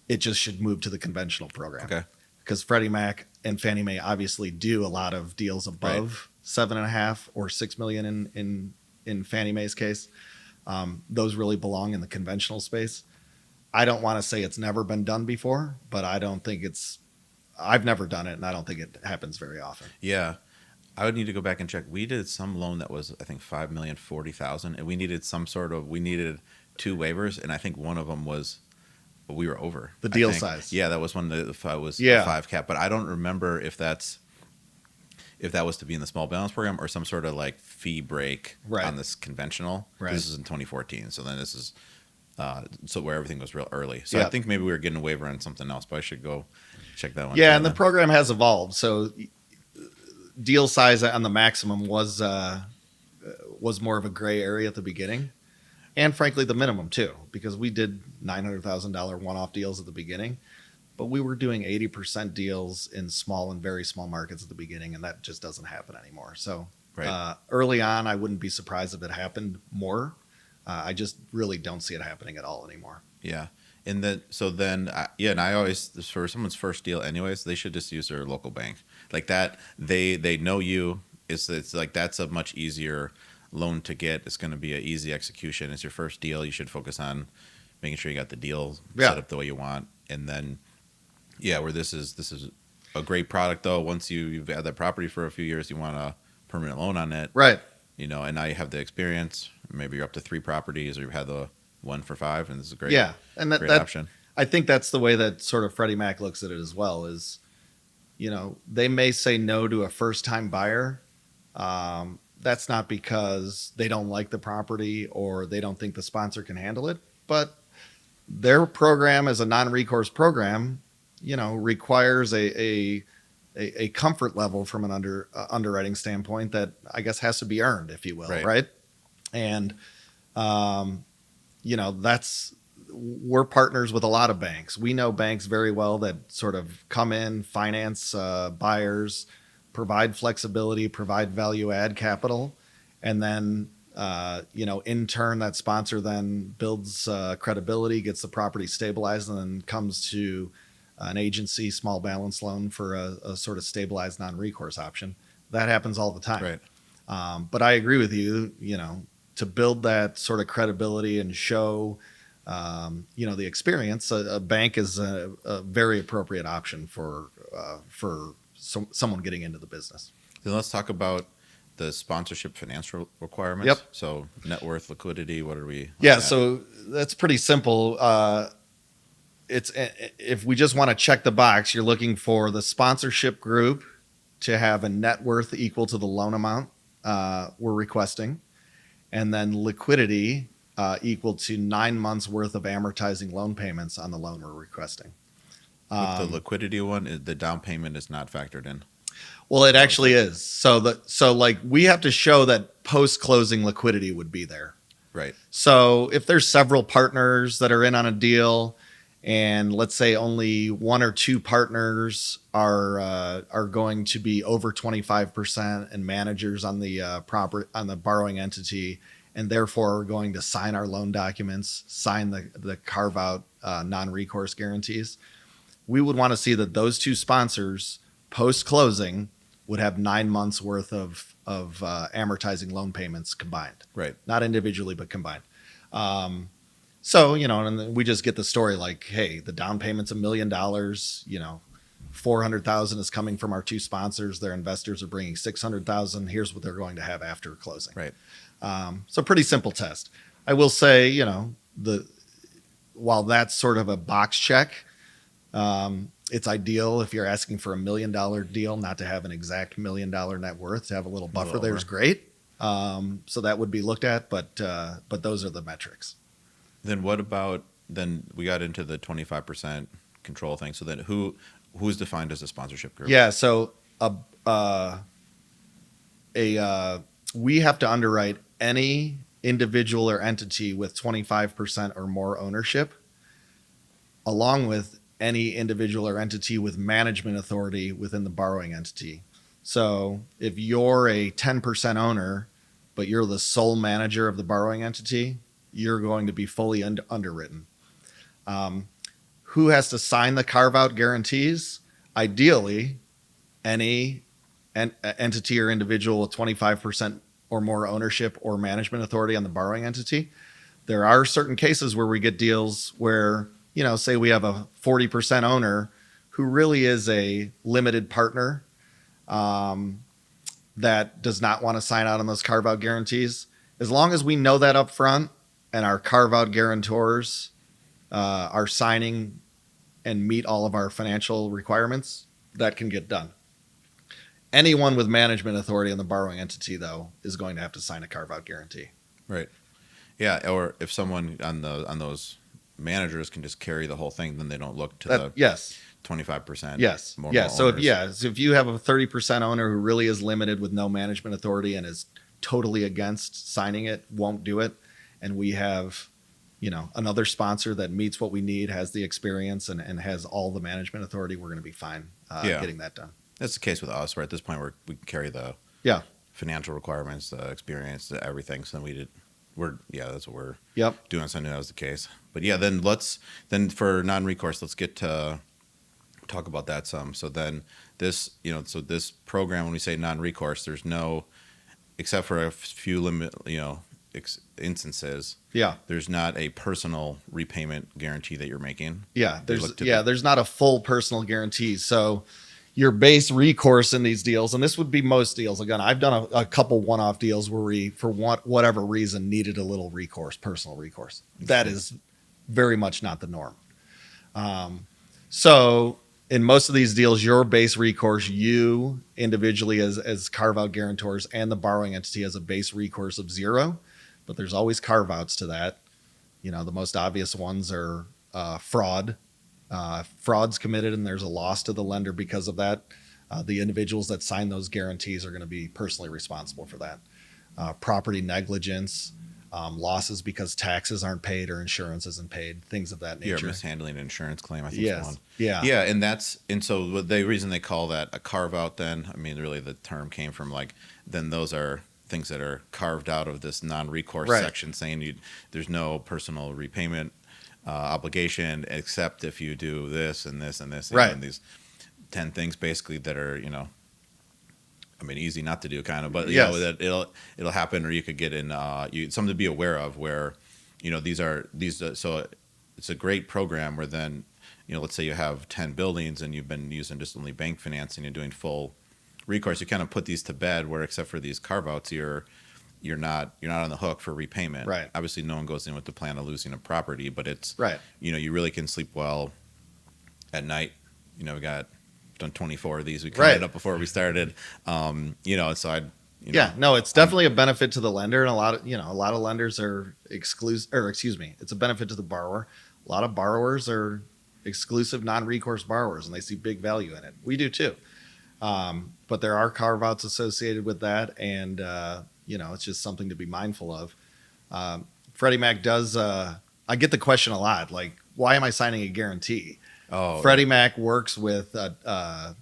It just should move to the conventional program. Okay. Because Freddie Mac and Fannie Mae obviously do a lot of deals above 7.5 or 6 million in Fannie Mae's case. Those really belong in the conventional space. I don't want to say it's never been done before, but I've never done it, and I don't think it happens very often. Yeah. I would need to go back and check. We did some loan that was, I think, 5,040,000, and we needed two waivers, and I think one of them was we were over The deal I think. size. Yeah, that was one that was Yeah. a 5 cap, but I don't remember if that was to be in the small balance program or some sort of like fee break Right. on this conventional. Right. This is in 2014, so then this is so where everything was real early. So Yeah. I think maybe we were getting a waiver on something else, but I should go check that one. Yeah, too and the then. program has evolved. So deal size on the maximum was more of a gray area at the beginning, and frankly the minimum too, because we did $900,000 one-off deals at the beginning, but we were doing 80% deals in small and very small markets at the beginning, and that just doesn't happen anymore. So Right. early on, I wouldn't be surprised if it happened more. I just really don't see it happening at all anymore. Yeah. And then, and I always, for someone's first deal anyways, they should just use their local bank like that. They know you. It's like, that's a much easier loan to get. It's going to be an easy execution. It's your first deal. You should focus on making sure you got the deal set up the way you want. And then, where this is a great product though. Once you've had that property for a few years, you want a permanent loan on it. Right. And now you have the experience. Maybe you're up to 3 properties, or you've had the 1 for 5, and this is a great, Yeah, and great option. I think that's the way that sort of Freddie Mac looks at it as well. Is, they may say no to a first-time buyer. That's not because they don't like the property or they don't think the sponsor can handle it, but their program as a non-recourse program, requires a comfort level from an underwriting standpoint that I guess has to be earned, if you will, right? And we're partners with a lot of banks. We know banks very well that sort of come in, finance buyers, provide flexibility, provide value add capital, and then in turn that sponsor then builds credibility, gets the property stabilized, and then comes to an agency small balance loan for a sort of stabilized non-recourse option. That happens all the time. Right. But I agree with you, to build that sort of credibility and show, the experience, a bank is a very appropriate option for someone getting into the business. Then let's talk about the sponsorship financial requirements. Yep. So net worth, liquidity, what are we? Yeah, so that's pretty simple. If we just want to check the box, you're looking for the sponsorship group to have a net worth equal to the loan amount we're requesting, and then liquidity equal to 9 months worth of amortizing loan payments on the loan we're requesting. With the liquidity one, the down payment is not factored in. Well, it actually is. So we have to show that post-closing liquidity would be there. Right. So if there's several partners that are in on a deal, and let's say only 1 or 2 partners are going to be over 25% and managers on the borrowing entity, and therefore are going to sign our loan documents, sign the carve out non-recourse guarantees, we would want to see that those 2 sponsors post closing would have 9 months worth of amortizing loan payments combined. Right. Not individually, but combined. So, and then we just get the story like, hey, the down payment's $1 million, $400,000 is coming from our 2 sponsors. Their investors are bringing $600,000. Here's what they're going to have after closing. Right. So pretty simple test. I will say, while that's sort of a box check, it's ideal if you're asking for $1 million deal, not to have an exact $1 million net worth. To have a little buffer there is great. So that would be looked at, but those are the metrics. Then what about, then we got into the 25% control thing. So then who's defined as a sponsorship group? Yeah. So we have to underwrite any individual or entity with 25% or more ownership, along with any individual or entity with management authority within the borrowing entity. So if you're a 10% owner, but you're the sole manager of the borrowing entity, you're going to be fully underwritten. Who has to sign the carve-out guarantees? Ideally, any entity or individual with 25% or more ownership or management authority on the borrowing entity. There are certain cases where we get deals where say we have a 40% owner who really is a limited partner that does not want to sign out on those carve-out guarantees. As long as we know that up front and our carve-out guarantors are signing and meet all of our financial requirements, that can get done. Anyone with management authority on the borrowing entity, though, is going to have to sign a carve-out guarantee. Right. Yeah, or if someone on those managers can just carry the whole thing, then they don't look to the yes 25%. yes More yes. So owners. so if you have a 30% owner who really is limited with no management authority and is totally against signing it, won't do it, and we have another sponsor that meets what we need, has the experience, and has all the management authority, we're going to be fine getting that done. That's the case with us. We're at this point where we carry the financial requirements, the experience, the everything. So that's what we're doing. So I knew that was the case. But yeah, then for non-recourse, let's get to talk about that some. So then this program, when we say non-recourse, there's no, except for a few instances. Yeah. There's not a personal repayment guarantee that you're making. Yeah. There's not a full personal guarantee. So your base recourse in these deals, and this would be most deals. Again, I've done a couple one-off deals where we, for whatever reason, needed a little recourse, personal recourse. That is very much not the norm. So in most of these deals, your base recourse, you individually as carve-out guarantors and the borrowing entity has a base recourse of 0, but there's always carve-outs to that. The most obvious ones are fraud. Fraud's committed and there's a loss to the lender because of that. The individuals that sign those guarantees are going to be personally responsible for that. Property negligence, losses because taxes aren't paid or insurance isn't paid, things of that nature. Yeah, mishandling an insurance claim, I think is one. Yeah. Yeah, and so the reason they call that a carve out then, I mean, really the term came from then those are things that are carved out of this non-recourse section saying there's no personal repayment obligation except if you do this and this and this and these 10 things basically that are easy not to do kind of, but that it'll happen, or you could get in something to be aware of where so it's a great program where then let's say you have 10 buildings and you've been using just only bank financing and doing full recourse, you kind of put these to bed where except for these carve outs you're not on the hook for repayment. Right. Obviously, no one goes in with the plan of losing a property, but it's you really can sleep well at night. We got done 24 of these. We counted up before we started. So it's definitely a benefit to the lender, and a lot of lenders are exclusive, or excuse me, it's a benefit to the borrower. A lot of borrowers are exclusive non-recourse borrowers, and they see big value in it. We do too, but there are carve-outs associated with that, and it's just something to be mindful of. Freddie Mac does, I get the question a lot, like, why am I signing a guarantee? Freddie Mac works with a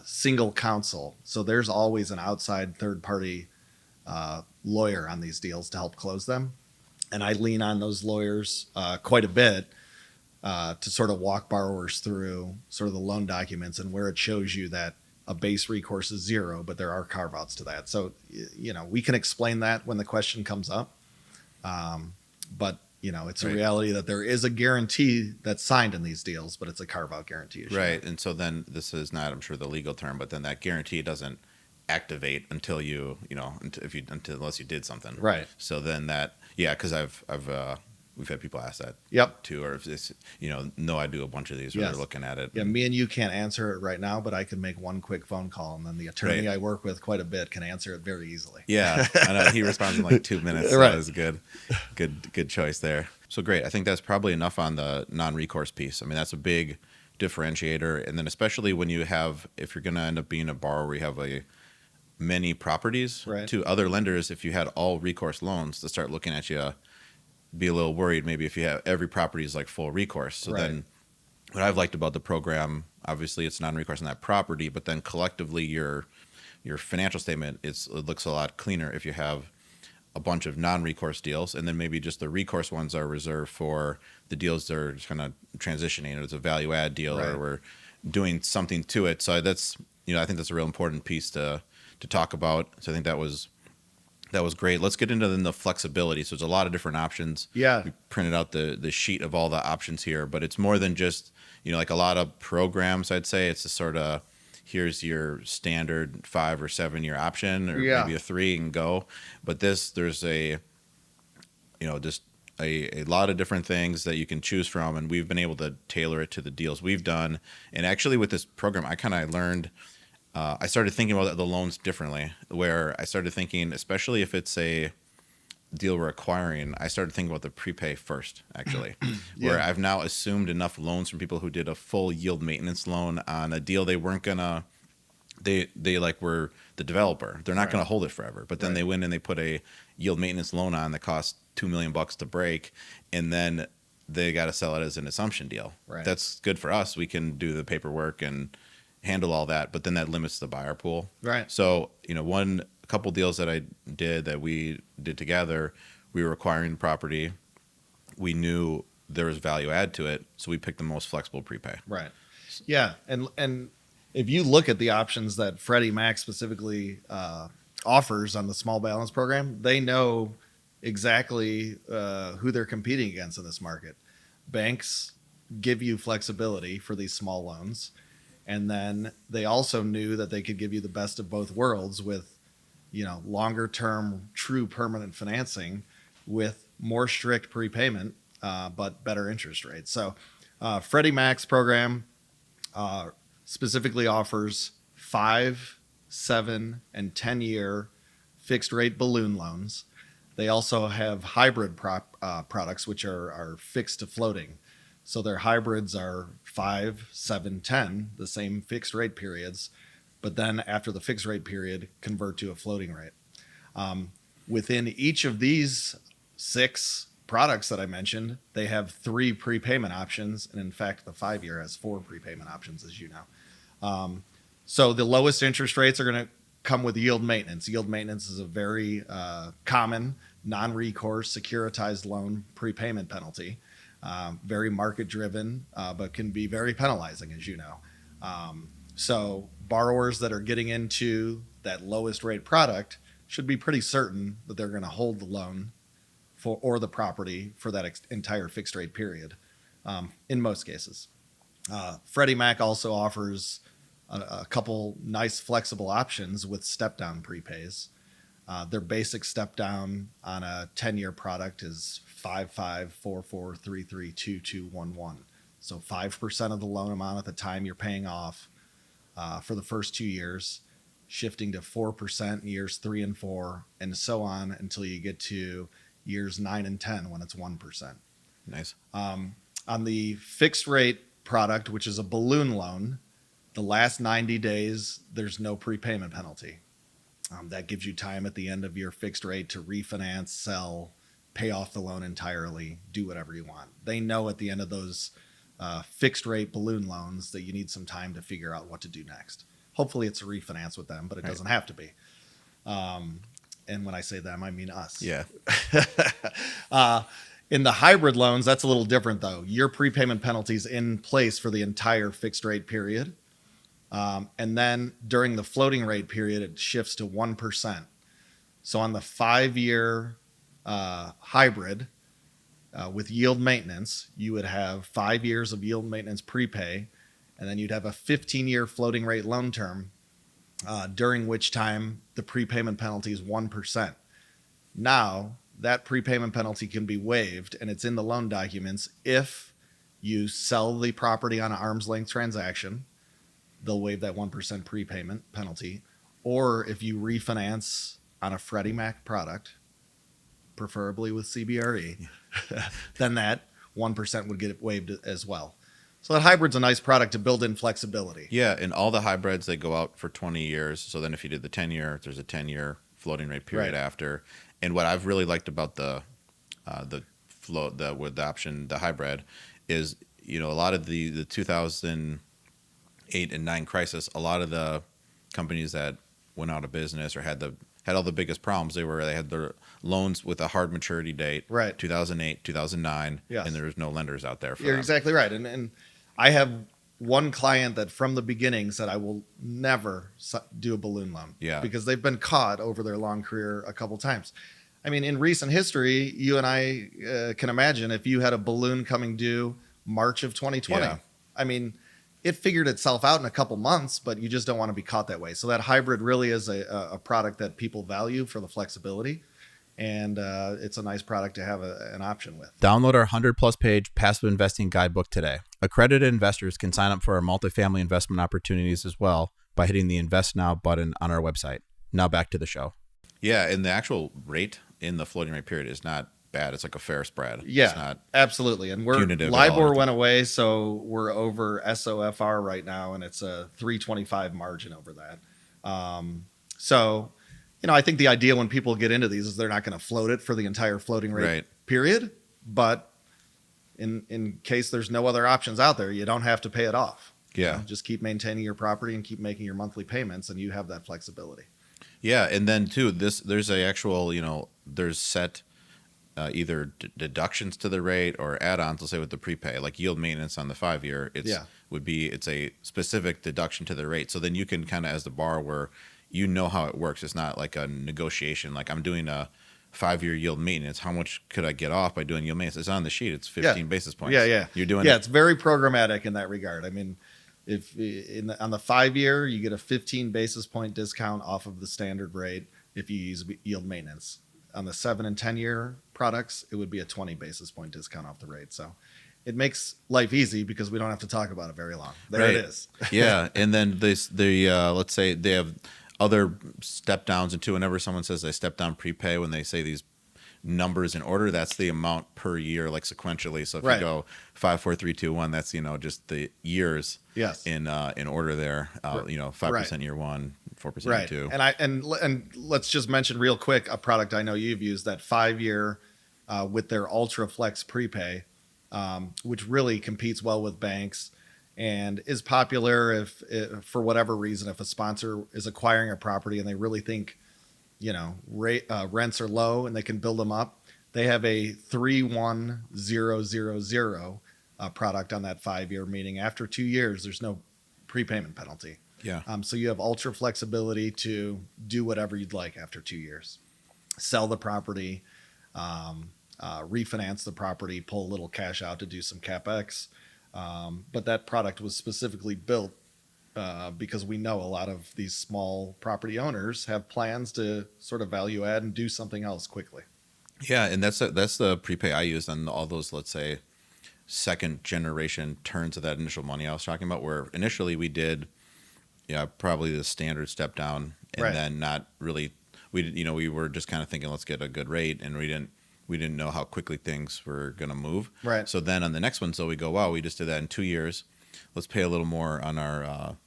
single counsel. So there's always an outside third-party lawyer on these deals to help close them. And I lean on those lawyers quite a bit to sort of walk borrowers through sort of the loan documents and where it shows you that a base recourse is 0, but there are carve-outs to that. So, we can explain that when the question comes up. But, it's a reality that there is a guarantee that's signed in these deals, but it's a carve-out guarantee issue. Right. And so then this is not, I'm sure, the legal term, but then that guarantee doesn't activate until unless you did something. Right. So then because we've had people ask that too, or if this, I do a bunch of these where they're looking at it. Yeah, me and you can't answer it right now, but I can make one quick phone call, and then the attorney I work with quite a bit can answer it very easily. Yeah, I know. He responds in 2 minutes. So that was a good choice there. So great. I think that's probably enough on the non-recourse piece. I mean, that's a big differentiator. And then especially when if you're going to end up being a borrower, you have many properties to other lenders. If you had all recourse loans, to start looking at you, be a little worried maybe if you have every property is full recourse. So then what I've liked about the program, obviously it's non-recourse on that property, but then collectively your financial statement, it looks a lot cleaner if you have a bunch of non-recourse deals, and then maybe just the recourse ones are reserved for the deals that are just kind of transitioning, or it's a value add deal, or we're doing something to it. So that's, I think that's a real important piece to talk about. So I think that was That was great. Let's get into then the flexibility. So there's a lot of different options. Yeah. We printed out the sheet of all the options here, but it's more than just, like a lot of programs, I'd say. It's a sort of, here's your standard 5 or 7 year option, or Yeah. maybe a 3 and go. But there's just a lot of different things that you can choose from, and we've been able to tailor it to the deals we've done. And actually with this program, I learned, I started thinking about the loans differently, where I started thinking, especially if it's a deal we're acquiring, I started thinking about the prepay first, actually. Where I've now assumed enough loans from people who did a full yield maintenance loan on a deal they weren't gonna, they like were the developer. They're not Right. gonna hold it forever. But then Right. they went and they put a yield maintenance loan on that cost $2 million to break, and then they got to sell it as an assumption deal. Right. That's good for us. We can do the paperwork and handle all that, but then that limits the buyer pool. Right. So, a couple deals that we did together, we were acquiring the property. We knew there was value add to it, so we picked the most flexible prepay. Right. Yeah. And if you look at the options that Freddie Mac specifically offers on the small balance program, they know exactly who they're competing against in this market. Banks give you flexibility for these small loans. And then they also knew that they could give you the best of both worlds with, longer term, true permanent financing with more strict prepayment, but better interest rates. So Freddie Mac's program specifically offers 5, 7, and 10-year fixed rate balloon loans. They also have hybrid products, which are fixed to floating. So their hybrids are 5, 7, 10, the same fixed rate periods, but then after the fixed rate period, convert to a floating rate. Within each of these 6 products that I mentioned, they have 3 prepayment options. And in fact, the 5-year has 4 prepayment options, as you know. So the lowest interest rates are going to come with yield maintenance. Yield maintenance is a very common non-recourse securitized loan prepayment penalty. Very market driven, but can be very penalizing, as you know. So borrowers that are getting into that lowest rate product should be pretty certain that they're going to hold the loan or the property for that entire fixed rate period, in most cases. Freddie Mac also offers a couple nice flexible options with step down prepays. Their basic step down on a 10-year product is 5.544332211. So 5% of the loan amount at the time you're paying off for the first 2 years, shifting to 4% in years 3 and 4, and so on until you get to years 9 and 10 when it's 1%. Nice. On the fixed rate product, which is a balloon loan, the last 90 days, there's no prepayment penalty. That gives you time at the end of your fixed rate to refinance, sell, pay off the loan entirely, do whatever you want. They know at the end of those fixed rate balloon loans that you need some time to figure out what to do next. Hopefully it's a refinance with them, but it doesn't have to be. And when I say them, I mean us. Yeah. In the hybrid loans, that's a little different, though. Your prepayment penalty is in place for the entire fixed rate period. And then during the floating rate period, it shifts to 1%. So on the 5-year hybrid with yield maintenance, you would have 5 years of yield maintenance prepay, and then you'd have a 15-year floating rate loan term, during which time the prepayment penalty is 1%. Now, that prepayment penalty can be waived, and it's in the loan documents. If you sell the property on an arm's length transaction, they'll waive that 1% prepayment penalty. Or if you refinance on a Freddie Mac product, preferably with CBRE, then that 1% would get waived as well. So that hybrid's a nice product to build in flexibility. Yeah, and all the hybrids, they go out for 20 years. So then if you did the 10-year, there's a 10-year floating rate period after. And what I've really liked about the option, the hybrid, is, a lot of the 2008 and 9 crisis, a lot of the companies that went out of business or had all the biggest problems, they had their loans with a hard maturity date, right? 2008, 2009, yes. And there was no lenders out there for You're them. Exactly right. And I have one client that from the beginning said, I will never do a balloon loan. Yeah. Because they've been caught over their long career a couple times. I mean, in recent history, you and I can imagine if you had a balloon coming due March of 2020. Yeah. I mean, it figured itself out in a couple months, but you just don't want to be caught that way. So that hybrid really is a product that people value for the flexibility. And it's a nice product to have an option with. Download our 100-plus page passive investing guidebook today. Accredited investors can sign up for our multifamily investment opportunities as well by hitting the Invest Now button on our website. Now back to the show. Yeah, and the actual rate in the floating rate period is not bad. It's like a fair spread. Yeah, it's not absolutely. And punitive at all. LIBOR went away, so we're over SOFR right now, and it's a 325 margin over that. So, I think the idea when people get into these is they're not going to float it for the entire floating rate period, but in case there's no other options out there, you don't have to pay it off. Yeah. Just keep maintaining your property and keep making your monthly payments, and you have that flexibility. Yeah, and then too, there's a actual, there's set either deductions to the rate or add-ons. Let's say with the prepay, like yield maintenance on the 5-year, it's a specific deduction to the rate. So then you can kind of, as the borrower, how it works. It's not like a negotiation. Like I'm doing a 5-year yield maintenance. How much could I get off by doing yield maintenance? It's on the sheet. It's 15 basis points. Yeah. You're doing it's very programmatic in that regard. I mean, if on the 5-year, you get a 15 basis point discount off of the standard rate if you use yield maintenance. On the 7 and 10-year products, it would be a 20 basis point discount off the rate. So it makes life easy because we don't have to talk about it very long. There it is. Yeah, and then let's say they have other step downs into whenever someone says they step down prepay, when they say these numbers in order, that's the amount per year, like sequentially. So if you go 5, 4, 3, 2, 1, that's just the years in order there. 5% year 1, 4% year 2. And let's just mention real quick a product I know you've used, that 5-year with their Ultra Flex prepay, which really competes well with banks and is popular if for whatever reason, if a sponsor is acquiring a property and they really think rents are low and they can build them up. They have a 31000 product on that 5-year, meaning after 2 years, there's no prepayment penalty. Yeah. So you have ultra flexibility to do whatever you'd like after 2 years. Sell the property, refinance the property, pull a little cash out to do some CapEx. But that product was specifically built because we know a lot of these small property owners have plans to sort of value add and do something else quickly. Yeah, and that's the prepay I used on all those, let's say, second generation turns of that initial money I was talking about, where initially we did, probably the standard step down, and then not really. We were just kind of thinking, let's get a good rate, and we didn't know how quickly things were going to move. Right. So then on the next one, we go, wow, we just did that in 2 years. Let's pay a little more on our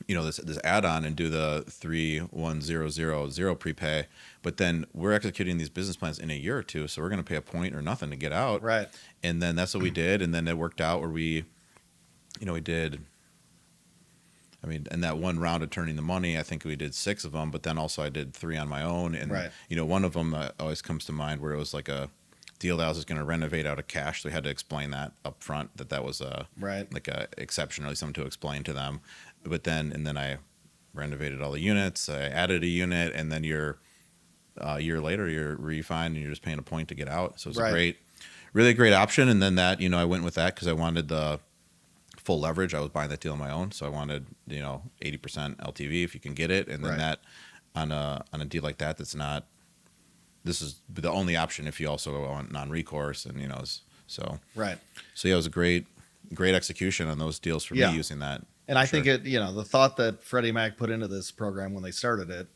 this add-on and do the 31000 prepay, but then we're executing these business plans in a year or two, so we're going to pay a point or nothing to get out. Right. And then that's what we did, and then it worked out where we did. I mean, in that one round of turning the money, I think we did 6 of them, but then also I did 3 on my own, and one of them always comes to mind where it was like a deal that I was just going to renovate out of cash, so we had to explain that up front that was like a exception, or something to explain to them. But then I renovated all the units, I added a unit, and then a year later you're refined and you're just paying a point to get out. So it's a really great option. And then that, I went with that because I wanted the full leverage. I was buying that deal on my own, so I wanted 80% LTV if you can get it. And then that on a deal like that, this is the only option if you also want non-recourse, and so yeah, it was a great execution on those deals for me using that. And I think the thought that Freddie Mac put into this program when they started it,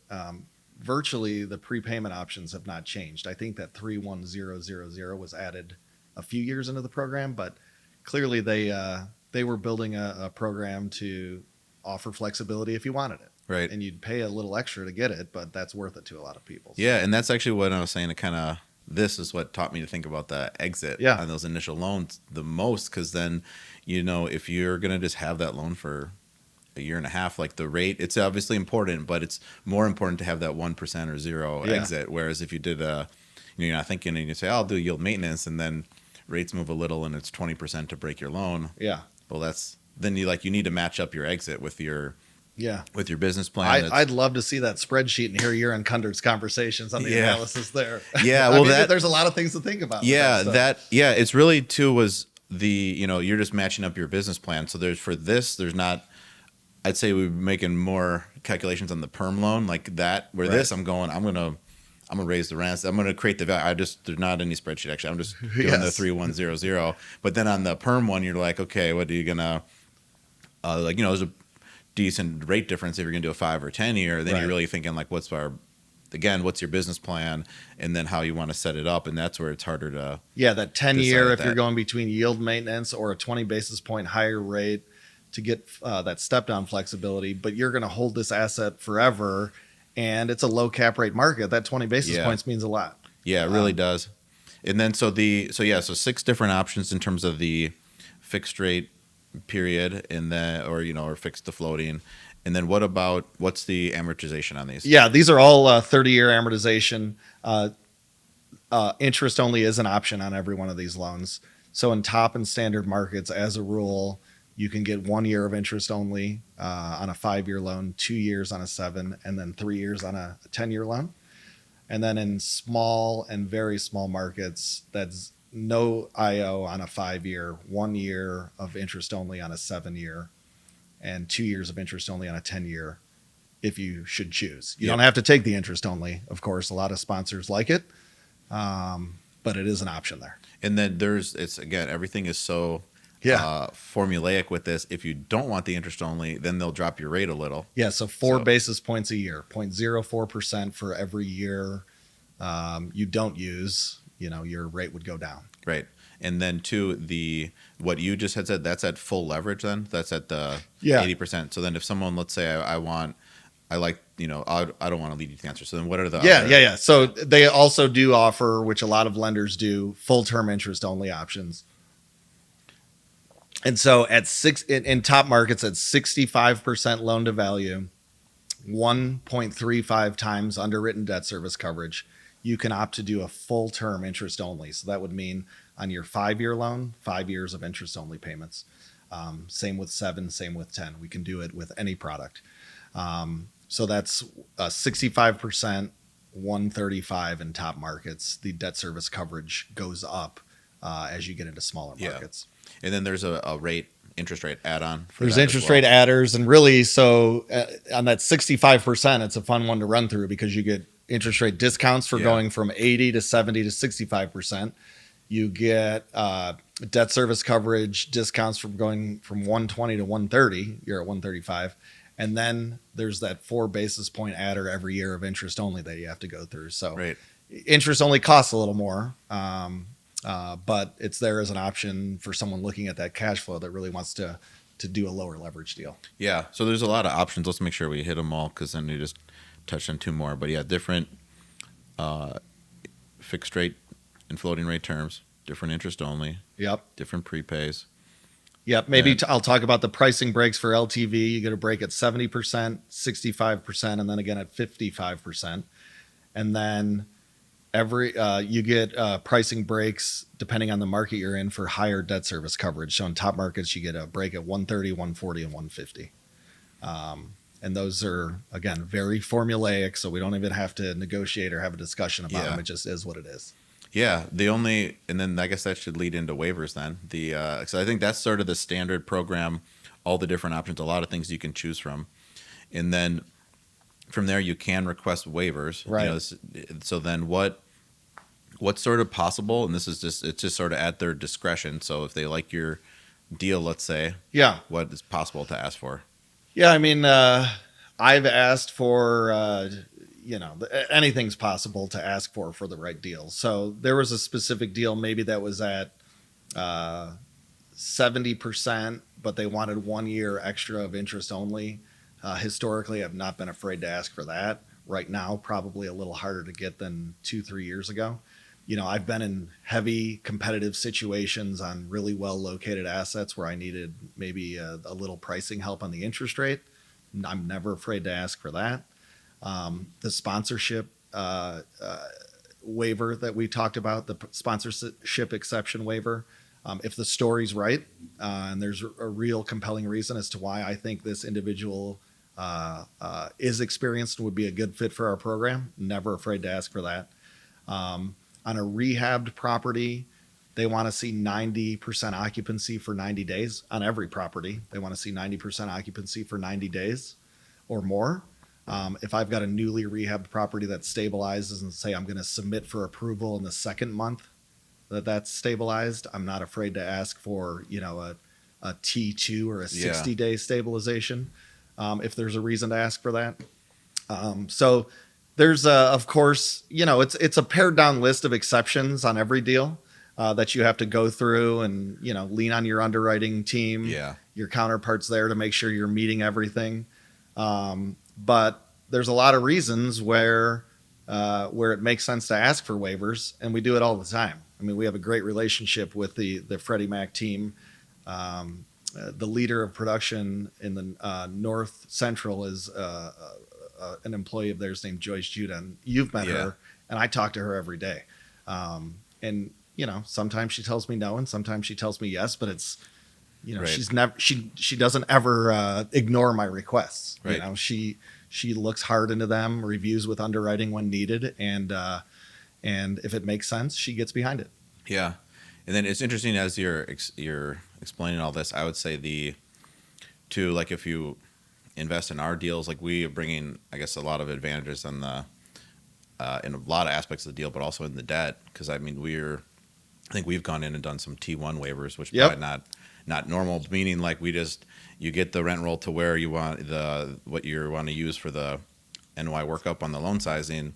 virtually the prepayment options have not changed. I think that 31000 was added a few years into the program, but clearly they were building a program to offer flexibility if you wanted it. Right. And you'd pay a little extra to get it, but that's worth it to a lot of people. So. Yeah, and that's actually what I was saying. This is what taught me to think about the exit on those initial loans the most, because then, if you're going to just have that loan for a year and a half, like the rate, it's obviously important, but it's more important to have that 1% or 0 exit. Whereas if you did you're not thinking and you say, I'll do yield maintenance, and then rates move a little and it's 20% to break your loan. Yeah. Well, that's then you need to match up your exit with your business plan. I'd love to see that spreadsheet and hear your and Kunderd's conversations on the analysis there. Yeah, there's a lot of things to think about. It's really too was you're just matching up your business plan. So there's not. I'd say we're making more calculations on the perm loan like that. Where this, I'm gonna raise the rents. I'm gonna create the value. There's not any spreadsheet actually. I'm just doing the 3100. But then on the perm one, you're like, okay, what are you gonna there's a decent rate difference if you're gonna do a 5 or 10 year. Then you're really thinking like, what's your business plan, and then how you want to set it up, and that's where it's harder to. Yeah, that 10 year if you're going between yield maintenance or a 20 basis point higher rate to get that step down flexibility, but you're going to hold this asset forever, and it's a low cap rate market. That 20 basis points means a lot. Yeah, it really does. And then so 6 different options in terms of the fixed rate period, and then or fixed to floating. And then what's the amortization on these? Yeah, these are all 30-year amortization. Interest only is an option on every one of these loans. So in top and standard markets, as a rule, you can get 1 year of interest only on a 5-year loan, 2 years on a 7, and then 3 years on a 10-year loan. And then in small and very small markets, that's no IO on a 5-year, 1 year of interest only on a 7-year, and 2 years of interest only on a 10-year, if you should choose. You don't have to take the interest only, of course. A lot of sponsors like it, but it is an option there. And then everything is so formulaic with this. If you don't want the interest only, then they'll drop your rate a little. Yeah, so 4 basis points a year, 0.04% for every year you don't use, your rate would go down. Right. And then what you just had said, that's at full leverage then? That's at the 80%. So then if someone, let's say I don't want to lead you to the answer. So then what are the Yeah. So they also do offer, which a lot of lenders do, full term interest only options. And so in top markets at 65% loan to value, 1.35 times underwritten debt service coverage, you can opt to do a full term interest only. So that would mean on your 5-year loan, 5 years of interest only payments. Same with 7, same with 10. We can do it with any product. So that's 65%, 135 in top markets. The debt service coverage goes up as you get into smaller markets. And then there's a interest rate add-on. There's interest rate adders, and really, so on that 65%, it's a fun one to run through because you get interest rate discounts for going from 80 to 70 to 65%. You get debt service coverage discounts from going from 120 to 130. You're at 135. And then there's that 4 basis point adder every year of interest only that you have to go through. So interest only costs a little more, but it's there as an option for someone looking at that cash flow that really wants to do a lower leverage deal. Yeah. So there's a lot of options. Let's make sure we hit them all, because then you just touched on 2 more. But different fixed rate and floating rate terms, different interest only. Yep. Different prepays. Yep. Maybe I'll talk about the pricing breaks for LTV. You get a break at 70%, 65%, and then again at 55%. And then you get pricing breaks depending on the market you're in for higher debt service coverage. So in top markets, you get a break at 130, 140, and 150. And those are, again, very formulaic, so we don't even have to negotiate or have a discussion about them. It just is what it is. Yeah, and then I guess that should lead into waivers then. So I think that's sort of the standard program, all the different options, a lot of things you can choose from. And then from there you can request waivers. Right. So then what's sort of possible, and it's just sort of at their discretion. So if they like your deal, let's say, what is possible to ask for? Yeah, I mean, I've asked for, anything's possible to ask for the right deal. So there was a specific deal maybe that was at 70%, but they wanted 1 year extra of interest only. Historically, I've not been afraid to ask for that. Right now, probably a little harder to get than 2-3 years ago. I've been in heavy competitive situations on really well located assets where I needed maybe a little pricing help on the interest rate. I'm never afraid to ask for that. The sponsorship waiver that we talked about, the sponsorship exception waiver, If the story's right and there's a real compelling reason as to why I think this individual is experienced and would be a good fit for our program, never afraid to ask for that. On a rehabbed property, they want to see 90% occupancy for 90 days on every property. They want to see 90% occupancy for 90 days or more. If I've got a newly rehabbed property that stabilizes and say I'm going to submit for approval in the second month that's stabilized, I'm not afraid to ask for, a T2 or a 60-day stabilization if there's a reason to ask for that. So there's, of course, it's a pared down list of exceptions on every deal that you have to go through and, lean on your underwriting team, your counterparts there to make sure you're meeting everything. But there's a lot of reasons where it makes sense to ask for waivers, and we do it all the time. I mean, we have a great relationship with the Freddie Mac team. The leader of production in the North Central is an employee of theirs named Joyce Judah. And you've met her, and I talk to her every day. And sometimes she tells me no, and sometimes she tells me yes. But it's, she's never she doesn't ever ignore my requests. Right. She looks hard into them, reviews with underwriting when needed, and if it makes sense, she gets behind it. Yeah. And then it's interesting as you're explaining all this, I would say if you invest in our deals, like we are bringing, I guess, a lot of advantages on in a lot of aspects of the deal, but also in the debt. Because I mean, I think we've gone in and done some T1 waivers, which probably not normal, meaning like you get the rent roll to where you want what you want to use for the NOI workup on the loan sizing.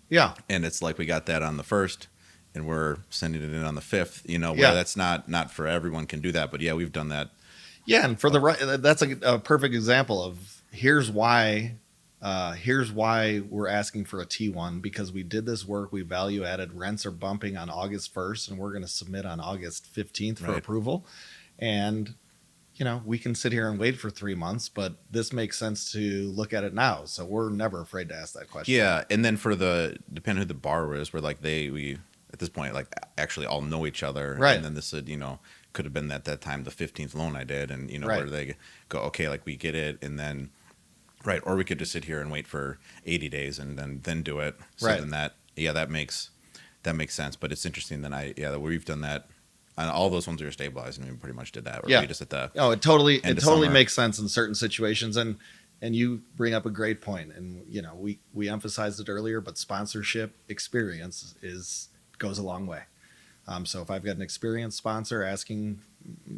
Yeah. And it's like we got that on the 1st and we're sending it in on the 5th, where that's not for everyone can do that. But yeah, we've done that. Yeah. And for that's a perfect example of here's why we're asking for a T1, because we did this work. We value added. Rents are bumping on August 1st and we're going to submit on August 15th for approval. And, we can sit here and wait for 3 months, but this makes sense to look at it now. So we're never afraid to ask that question. Yeah. And then depending who the borrower is, we're like, we at this point, like actually all know each other. Right. And then this would, could have been at that time the 15th loan I did. And, where they go, okay, like we get it. And then, right. Or we could just sit here and wait for 80 days and then do it. So then that makes sense. But it's interesting that we've done that. And all those ones are stabilized, and we pretty much did that. We just at the it totally makes sense in certain situations, and you bring up a great point. And we emphasized it earlier, but sponsorship experience goes a long way. So if I've got an experienced sponsor asking,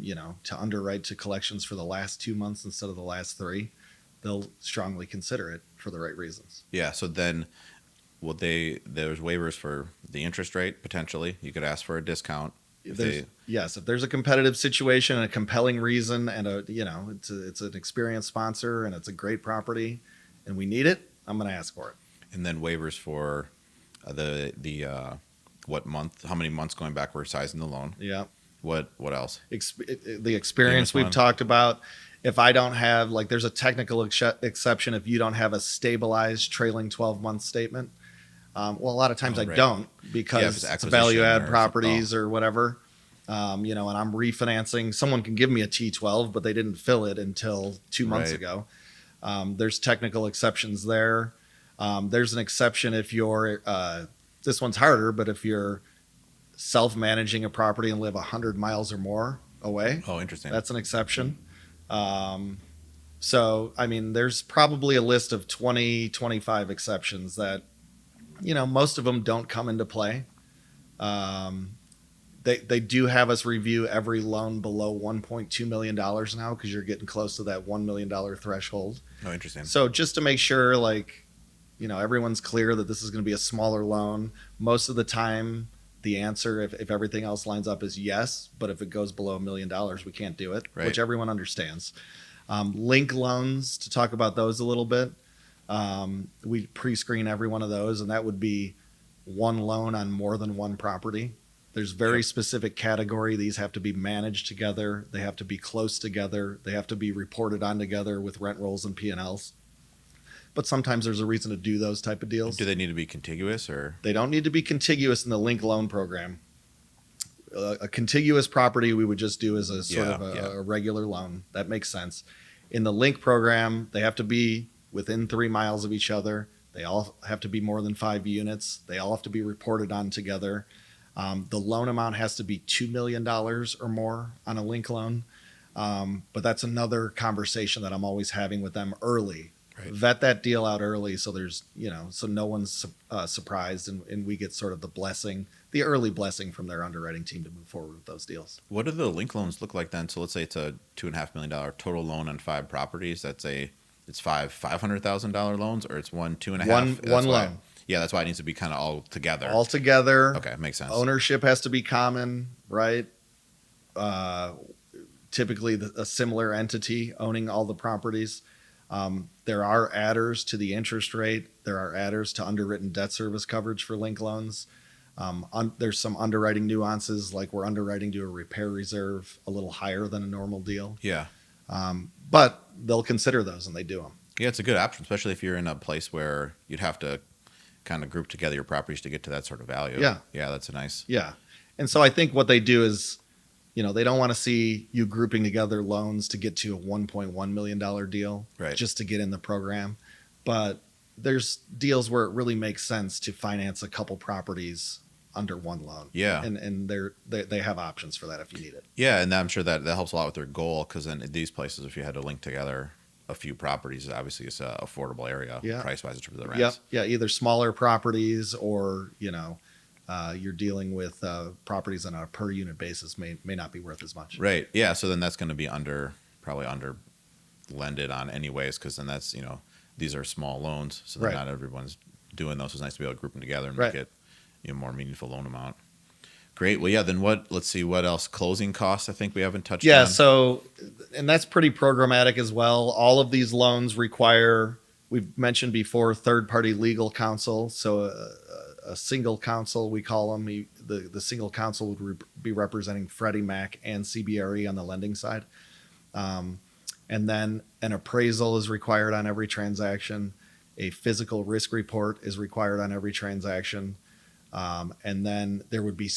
to underwrite to collections for the last 2 months instead of the last 3, they'll strongly consider it for the right reasons. Yeah. So then, there's waivers for the interest rate potentially. You could ask for a discount. If there's a competitive situation and a compelling reason, and it's an experienced sponsor and it's a great property, and we need it, I'm going to ask for it. And then waivers for what month? How many months going back we're sizing the loan? Yeah. What else? The experience we've talked about. If I don't have there's a technical exception if you don't have a stabilized trailing 12-month statement. A lot of times I don't, because it's value add properties or whatever. And I'm refinancing. Someone can give me a T12, but they didn't fill it until 2 months ago. There's technical exceptions there. There's an exception if you're, this one's harder, but if you're self-managing a property and live 100 miles or more away. Oh, interesting. That's an exception. So, I mean, there's probably a list of 20, 25 exceptions that, most of them don't come into play. They do have us review every loan below $1.2 million now, because you're getting close to that $1 million threshold. Oh, interesting. So just to make sure, everyone's clear that this is going to be a smaller loan. Most of the time, the answer, if everything else lines up, is yes. But if it goes below $1 million, we can't do it, which everyone understands. Link loans, to talk about those a little bit. We pre-screen every one of those, and that would be one loan on more than one property. There's very specific category. These have to be managed together. They have to be close together. They have to be reported on together with rent rolls and P&Ls. But sometimes there's a reason to do those type of deals. Do they need to be contiguous, or? They don't need to be contiguous in the link loan program. a contiguous property we would just do as a sort Yeah, of yeah. a regular loan. That makes sense. In the link program, they have to be within 3 miles of each other. They all have to be more than 5 units. They all have to be reported on together. The loan amount has to be $2 million or more on a link loan. But that's another conversation that I'm always having with them early. Right. Vet that deal out early, so there's so no one's surprised, and we get sort of the early blessing from their underwriting team to move forward with those deals. What do the link loans look like then? So let's say it's a $2.5 million total loan on 5 properties. It's 5 $500,000 loans, or it's 1 2.5. One loan. Yeah, that's why it needs to be kind of all together. All together. Okay, makes sense. Ownership has to be common, right? Typically, a similar entity owning all the properties. There are adders to the interest rate. There are adders to underwritten debt service coverage for link loans. There's some underwriting nuances, like we're underwriting to a repair reserve a little higher than a normal deal. Yeah. But they'll consider those, and they do them. Yeah, it's a good option, especially if you're in a place where you'd have to kind of group together your properties to get to that sort of value. Yeah. Yeah, that's a nice. Yeah. And so I think what they do is, they don't want to see you grouping together loans to get to a $1.1 million deal, Right. just to get in the program. But there's deals where it really makes sense to finance a couple properties under one loan. Yeah. And they have options for that if you need it. Yeah, and I'm sure that helps a lot with their goal, because in these places, if you had to link together a few properties, obviously it's an affordable area, Yeah. price-wise in terms of the Yep. rents. Yeah. Either smaller properties or, you're dealing with properties on a per unit basis may not be worth as much. Right. Yeah. So then that's going to be probably under lended on anyways, because then that's, these are small loans. So then Right. not everyone's doing those. So it's nice to be able to group them together and Right. make it more meaningful loan amount. Great. Well, yeah, then let's see what else. Closing costs, I think we haven't touched Yeah. on. So, and that's pretty programmatic as well. All of these loans require, we've mentioned before, third-party legal counsel. So a single counsel, we call them. The single counsel would be representing Freddie Mac and CBRE on the lending side. And then an appraisal is required on every transaction. A physical risk report is required on every transaction. And then there would be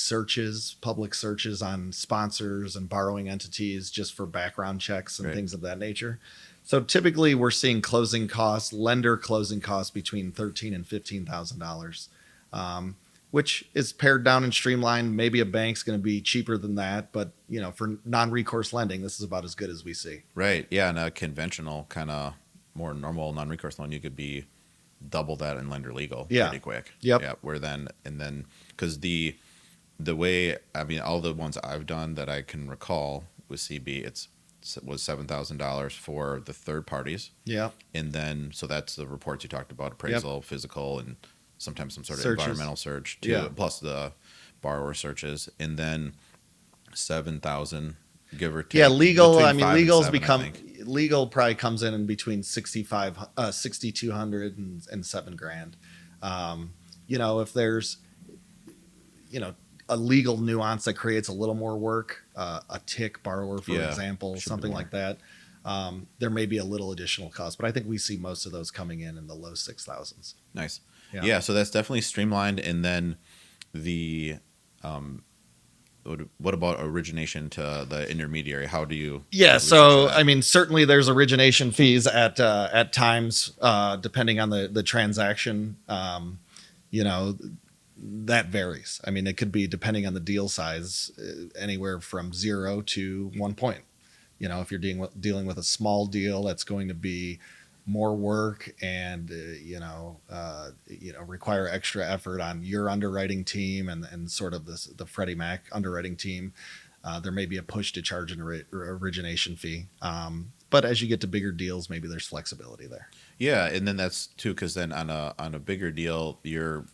public searches on sponsors and borrowing entities just for background checks and Right. things of that nature. So typically we're seeing lender closing costs between $13,000 and $15,000, which is pared down and streamlined. Maybe a bank's going to be cheaper than that, but for non-recourse lending, this is about as good as we see. Right. Yeah. And a conventional kind of more normal non-recourse loan, you could be double that in lender legal Yeah. pretty quick. Yep. Yeah. Where then because the way, all the ones I've done that I can recall with CB, was $7,000 for the third parties. Yeah. And then, so that's the reports you talked about, appraisal, physical, and sometimes some sort of Searches. environmental search too, Yeah. plus the borrower searches. And then 7,000, give or take. Yeah, legal. between I mean, 5 and legal's 7, I become think. legal. Probably comes in between 6,200 and $7,000. If there's, a legal nuance that creates a little more work, a tick borrower, for Yeah, example, should be something more. like that. There may be a little additional cost, but I think we see most of those coming in the low 6,000s. Nice. Yeah. Yeah. So that's definitely streamlined. And then what about origination to the intermediary? How do you? Yeah, research so that? I mean, certainly there's origination fees at times, depending on the transaction. That varies. I mean, it could be, depending on the deal size, anywhere from 0 to 1 point. If you're dealing with a small deal, that's going to be more work and require extra effort on your underwriting team and sort of the Freddie Mac underwriting team. There may be a push to charge an origination fee. But as you get to bigger deals, maybe there's flexibility there. Yeah, and then that's too, because then on a bigger deal, the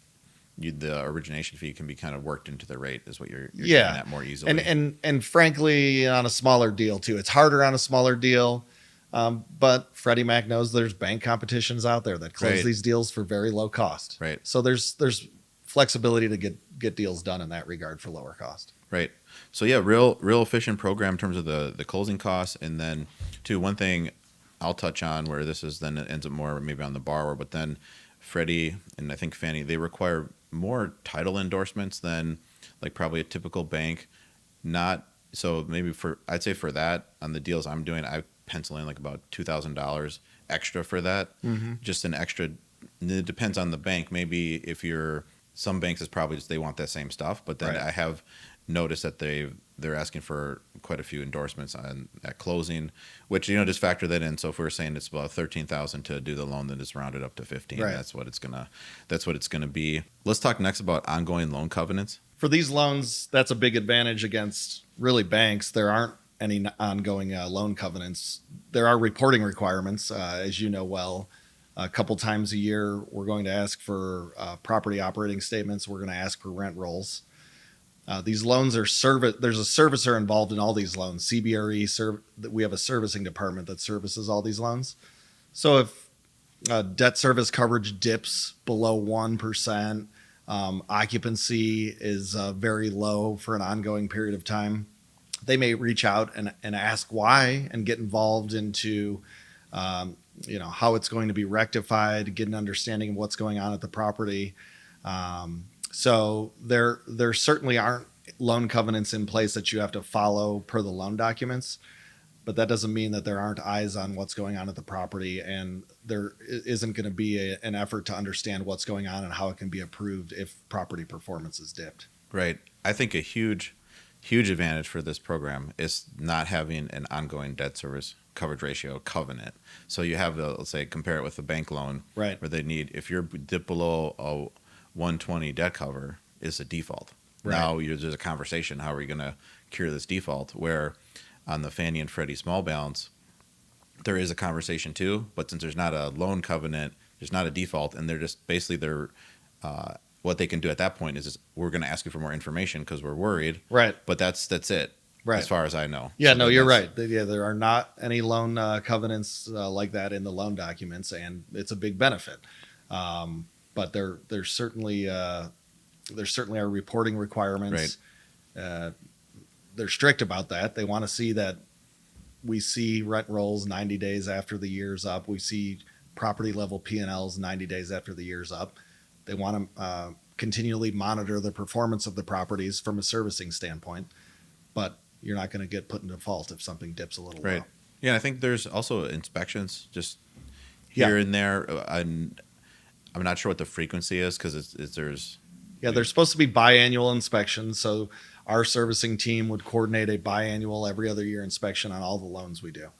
origination fee can be kind of worked into the rate, is what you're getting at more easily. And frankly, on a smaller deal too, it's harder on a smaller deal. But Freddie Mac knows there's bank competitions out there that close Right. these deals for very low cost. Right. So there's flexibility to get deals done in that regard for lower cost. Right. So yeah, real efficient program in terms of the closing costs. And then too, one thing I'll touch on where this is then it ends up more maybe on the borrower, but then Freddie and I think Fannie, they require more title endorsements than like probably a typical bank. not so maybe I'd say for that on the deals I'm doing, I pencil in like about $2,000 extra for that. Just an extra. It depends on the bank. Maybe if you're some banks is probably just they want that same stuff, but then Right. I have noticed that they're asking for quite a few endorsements at closing, which just factor that in. So if we're saying it's about 13,000 to do the loan, then just round it up to 15. Right. That's what it's gonna be. Let's talk next about ongoing loan covenants. For these loans, that's a big advantage against really banks. There aren't any ongoing loan covenants. There are reporting requirements, as you know well. A couple times a year, we're going to ask for property operating statements. We're going to ask for rent rolls. These loans are there's a servicer involved in all these loans. CBRE, we have a servicing department that services all these loans. So if debt service coverage dips below 1%, occupancy is very low for an ongoing period of time, they may reach out and ask why and get involved into how it's going to be rectified, get an understanding of what's going on at the property. So there certainly aren't loan covenants in place that you have to follow per the loan documents, but that doesn't mean that there aren't eyes on what's going on at the property, and there isn't going to be an effort to understand what's going on and how it can be approved if property performance is dipped. Right. I think a huge advantage for this program is not having an ongoing debt service coverage ratio covenant. So you have let's say compare it with a bank loan, Right. where they need, if you're dip below a 120 debt cover, is a default. Right. Now there's a conversation, how are we going to cure this default? Where on the Fannie and Freddie small balance, there is a conversation too, but since there's not a loan covenant, there's not a default, and they're just basically what they can do at that point is we're going to ask you for more information because we're worried. Right. But that's it. Right. As far as I know. Yeah, So no, then you're that's- right. Yeah, there are not any loan covenants like that in the loan documents, and it's a big benefit. But there certainly are reporting requirements. They're strict about that. They want to see that we see rent rolls 90 days after the year's up. We see property level P&Ls 90 days after the year's up. They want to continually monitor the performance of the properties from a servicing standpoint, but you're not going to get put in default if something dips a little Right. low. Yeah, I think there's also inspections just Yeah. here and there. I'm not sure what the frequency is because there's. Yeah, they're supposed to be biannual inspections. So our servicing team would coordinate a biannual every other year inspection on all the loans we do.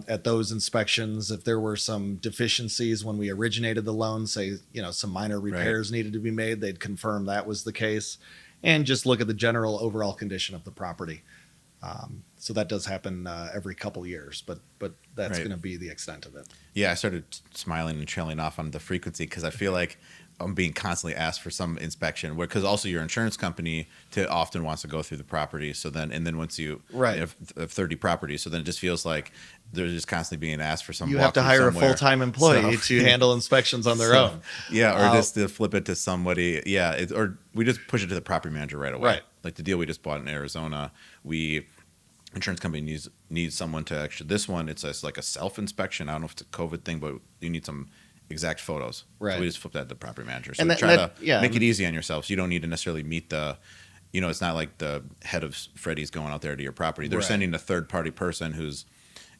At those inspections, if there were some deficiencies when we originated the loan, say, some minor repairs needed to be made, they'd confirm that was the case and just look at the general overall condition of the property. So that does happen every couple years, but that's Right. going to be the extent of it. Yeah, I started smiling and trailing off on the frequency because I feel like I'm being constantly asked for some inspection. Because also your insurance company often wants to go through the property. So then once you have 30 properties, so then it just feels like they're just constantly being asked for some. You have to walkthrough hire somewhere. a full-time employee So- to handle inspections on their own. Yeah, or just to flip it to somebody. Yeah, or we just push it to the property manager right away. Right. Like the deal we just bought in Arizona, insurance company needs someone to actually. This one, it's like a self inspection. I don't know if it's a COVID thing, but you need some exact photos. Right. So we just flip that to the property manager. So And try that- to yeah. make it easy on yourselves. You don't need to necessarily meet the. It's not like the head of Freddie's going out there to your property. They're Right. sending a third party person who's.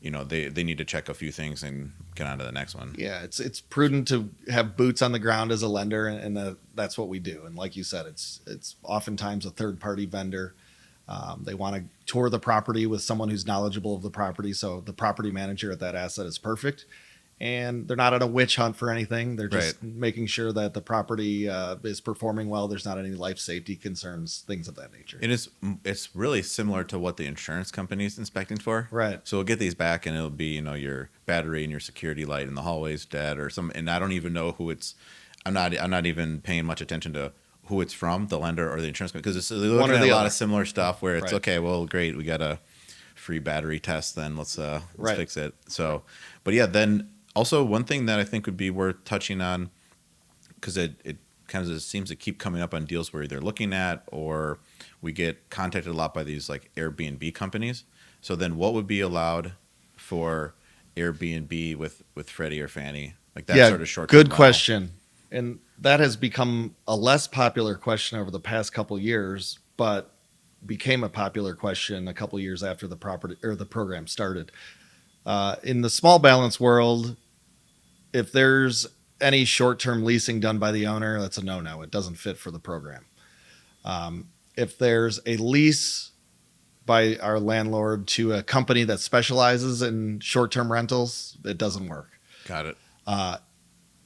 They need to check a few things and get on to the next one. Yeah, it's prudent to have boots on the ground as a lender, and that's what we do. And like you said, it's oftentimes a third party vendor. They want to tour the property with someone who's knowledgeable of the property, so the property manager at that asset is perfect. And they're not on a witch hunt for anything. They're just making sure that the property is performing well. There's not any life safety concerns, things of that nature. And it's really similar to what the insurance company is inspecting for. Right. So we'll get these back, and it'll be your battery and your security light in the hallway's dead, or some. And I don't even know who it's. I'm not even paying much attention to who it's from, the lender or the insurance company, because they're looking at a lot of similar stuff where it's okay. Well, great, we got a free battery test. Then let's fix it. So, but yeah, then. Also, one thing that I think would be worth touching on, because it kind of seems to keep coming up on deals we're either looking at or we get contacted a lot by these like Airbnb companies. So then what would be allowed for Airbnb with Freddie or Fannie? Like that sort of short-term good rental. question. And that has become a less popular question over the past couple of years, but became a popular question a couple years after the program started. In the small balance world, if there's any short-term leasing done by the owner, that's a no-no. It doesn't fit for the program. If there's a lease by our landlord to a company that specializes in short-term rentals, it doesn't work. Got it.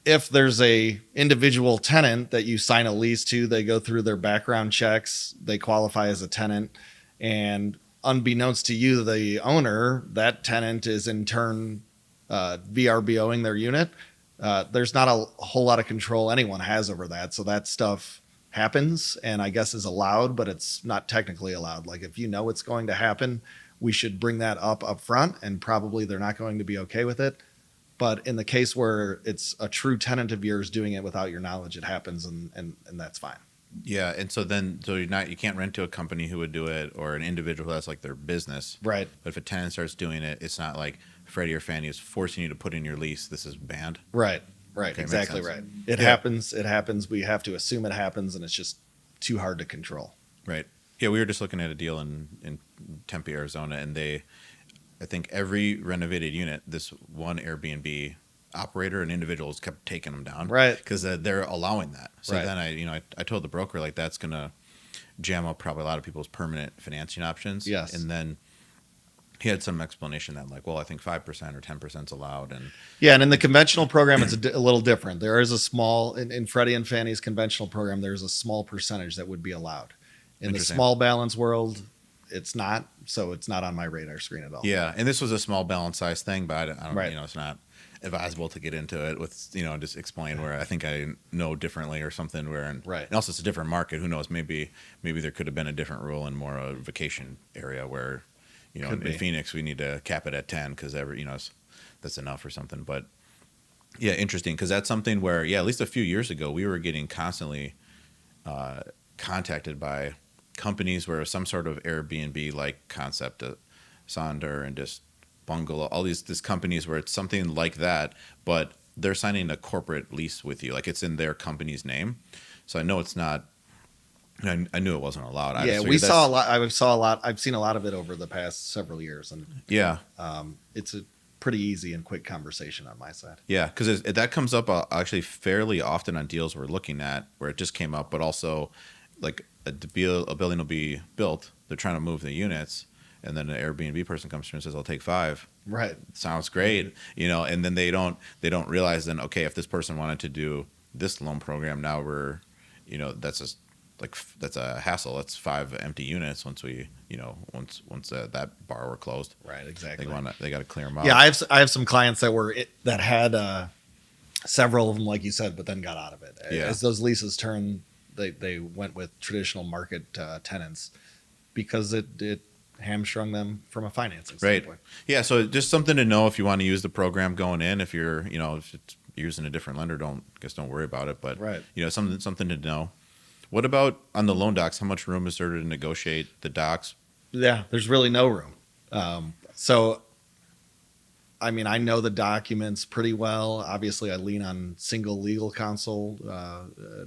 If there's a individual tenant that you sign a lease to, they go through their background checks, they qualify as a tenant, and unbeknownst to you, the owner, that tenant is in turn VRBOing their unit. There's not a whole lot of control anyone has over that. So that stuff happens and I guess is allowed, but it's not technically allowed. Like if you know it's going to happen, we should bring that up front, and probably they're not going to be okay with it. But in the case where it's a true tenant of yours doing it without your knowledge, it happens, and that's fine. Yeah, and so you can't rent to a company who would do it, or an individual that's like their business. Right. But if a tenant starts doing it, it's not like Freddie or Fannie is forcing you to put in your lease. This is banned. Right. Okay, Exactly makes right. sense. It happens. It happens. We have to assume it happens, and it's just too hard to control. Right. Yeah, we were just looking at a deal in Tempe, Arizona, and I think every renovated unit, this one Airbnb operator and individuals kept taking them down. Right. Because they're allowing that. So Right. then I told the broker, like, that's going to jam up probably a lot of people's permanent financing options. Yes. And then he had some explanation that, like, well, I think 5% or 10% is allowed. And Yeah, and in the conventional program, it's a little different. There is a small, in Freddie and Fannie's conventional program, there's a small percentage that would be allowed. In the Interesting. small balance world, it's not, so it's not on my radar screen at all. yeah, and this was a small balance size thing, but I don't Right. it's not advisable to get into it with, just explain where I think I know differently or something Right. And also it's a different market. Who knows? Maybe there could have been a different rule in more a vacation area where, Could be. in Phoenix, we need to cap it at 10 because that's enough or something. But yeah, interesting. Cause that's something where, at least a few years ago, we were getting constantly, contacted by companies where some sort of Airbnb like concept, Sonder and just Bungalow, all these companies where it's something like that, but they're signing a corporate lease with you, like it's in their company's name. So I know it's not. I knew it wasn't allowed. I Yeah, just we figured saw a lot. I've seen a lot of it over the past several years, and Yeah, it's a pretty easy and quick conversation on my side. yeah, because that comes up actually fairly often on deals we're looking at, where it just came up, but also like a building will be built. They're trying to move the units, and then an Airbnb person comes through and says, "I'll take 5." Right. Sounds great, and then they don't realize then, okay, if this person wanted to do this loan program, now we're, that's just like that's a hassle. That's 5 empty units once we, once that borrower closed. Right. Exactly. They got to clear them out. Yeah, I have some clients that had several of them, like you said, but then got out of it. Yeah. As those leases turned, they went with traditional market tenants because it hamstrung them from a financing Right. standpoint. Yeah. So just something to know if you want to use the program going in. If you're, if it's using a different lender, don't worry about it. But Right. Something to know. What about on the loan docs? How much room is there to negotiate the docs? Yeah, there's really no room. So, I mean, I know the documents pretty well. Obviously, I lean on single legal counsel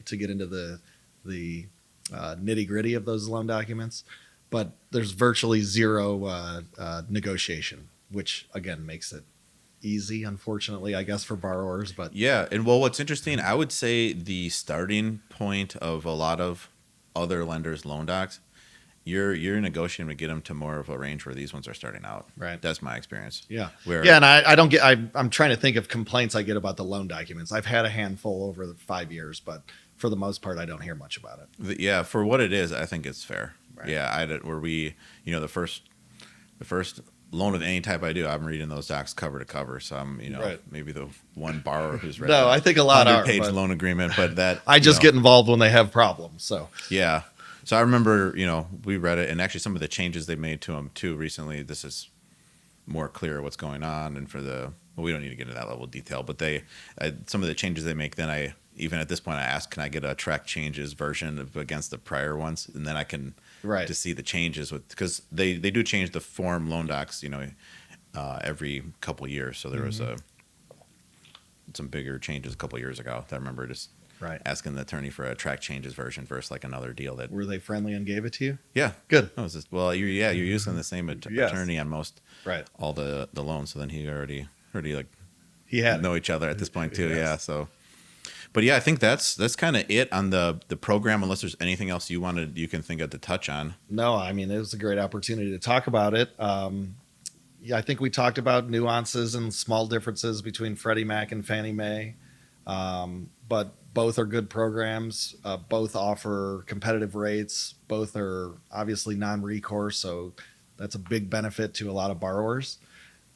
to get into the nitty gritty of those loan documents. But there's virtually zero negotiation, which again makes it easy, unfortunately, I guess, for borrowers. But Yeah, and what's interesting, I would say the starting point of a lot of other lenders' loan docs, you're negotiating to get them to more of a range where these ones are starting out. Right. That's my experience. yeah, Where, yeah, and I don't get. I'm trying to think of complaints I get about the loan documents. I've had a handful over the 5 years, but for the most part, I don't hear much about it. Yeah, for what it is, I think it's fair. Right. Yeah, where we, the first loan of any type I do, I'm reading those docs cover to cover. So I'm, Right. maybe the one borrower who's read No, the I think a lot are. 100-page but loan agreement, but that I just get involved when they have problems. So Yeah. So I remember, we read it, and actually some of the changes they made to them too recently. This is more clear what's going on, and we don't need to get into that level of detail, but some of the changes they make, then even at this point, I ask, can I get a track changes version against the prior ones, and then I can Right. to see the changes because they do change the form loan docs, every couple of years. So there was some bigger changes a couple of years ago that I remember just Right. asking the attorney for a track changes version versus like another deal that. Were they friendly and gave it to you? Yeah. Good. No, it's just, well, you're using the same Yes. attorney on most Right. all the loans. So then he already like He had know each other at this point too. Yes. Yeah. So, but yeah, I think that's kind of it on the program. Unless there's anything else you can think of to touch on. No, I mean, it was a great opportunity to talk about it. Yeah, I think we talked about nuances and small differences between Freddie Mac and Fannie Mae, but both are good programs. Both offer competitive rates. Both are obviously non-recourse, so that's a big benefit to a lot of borrowers.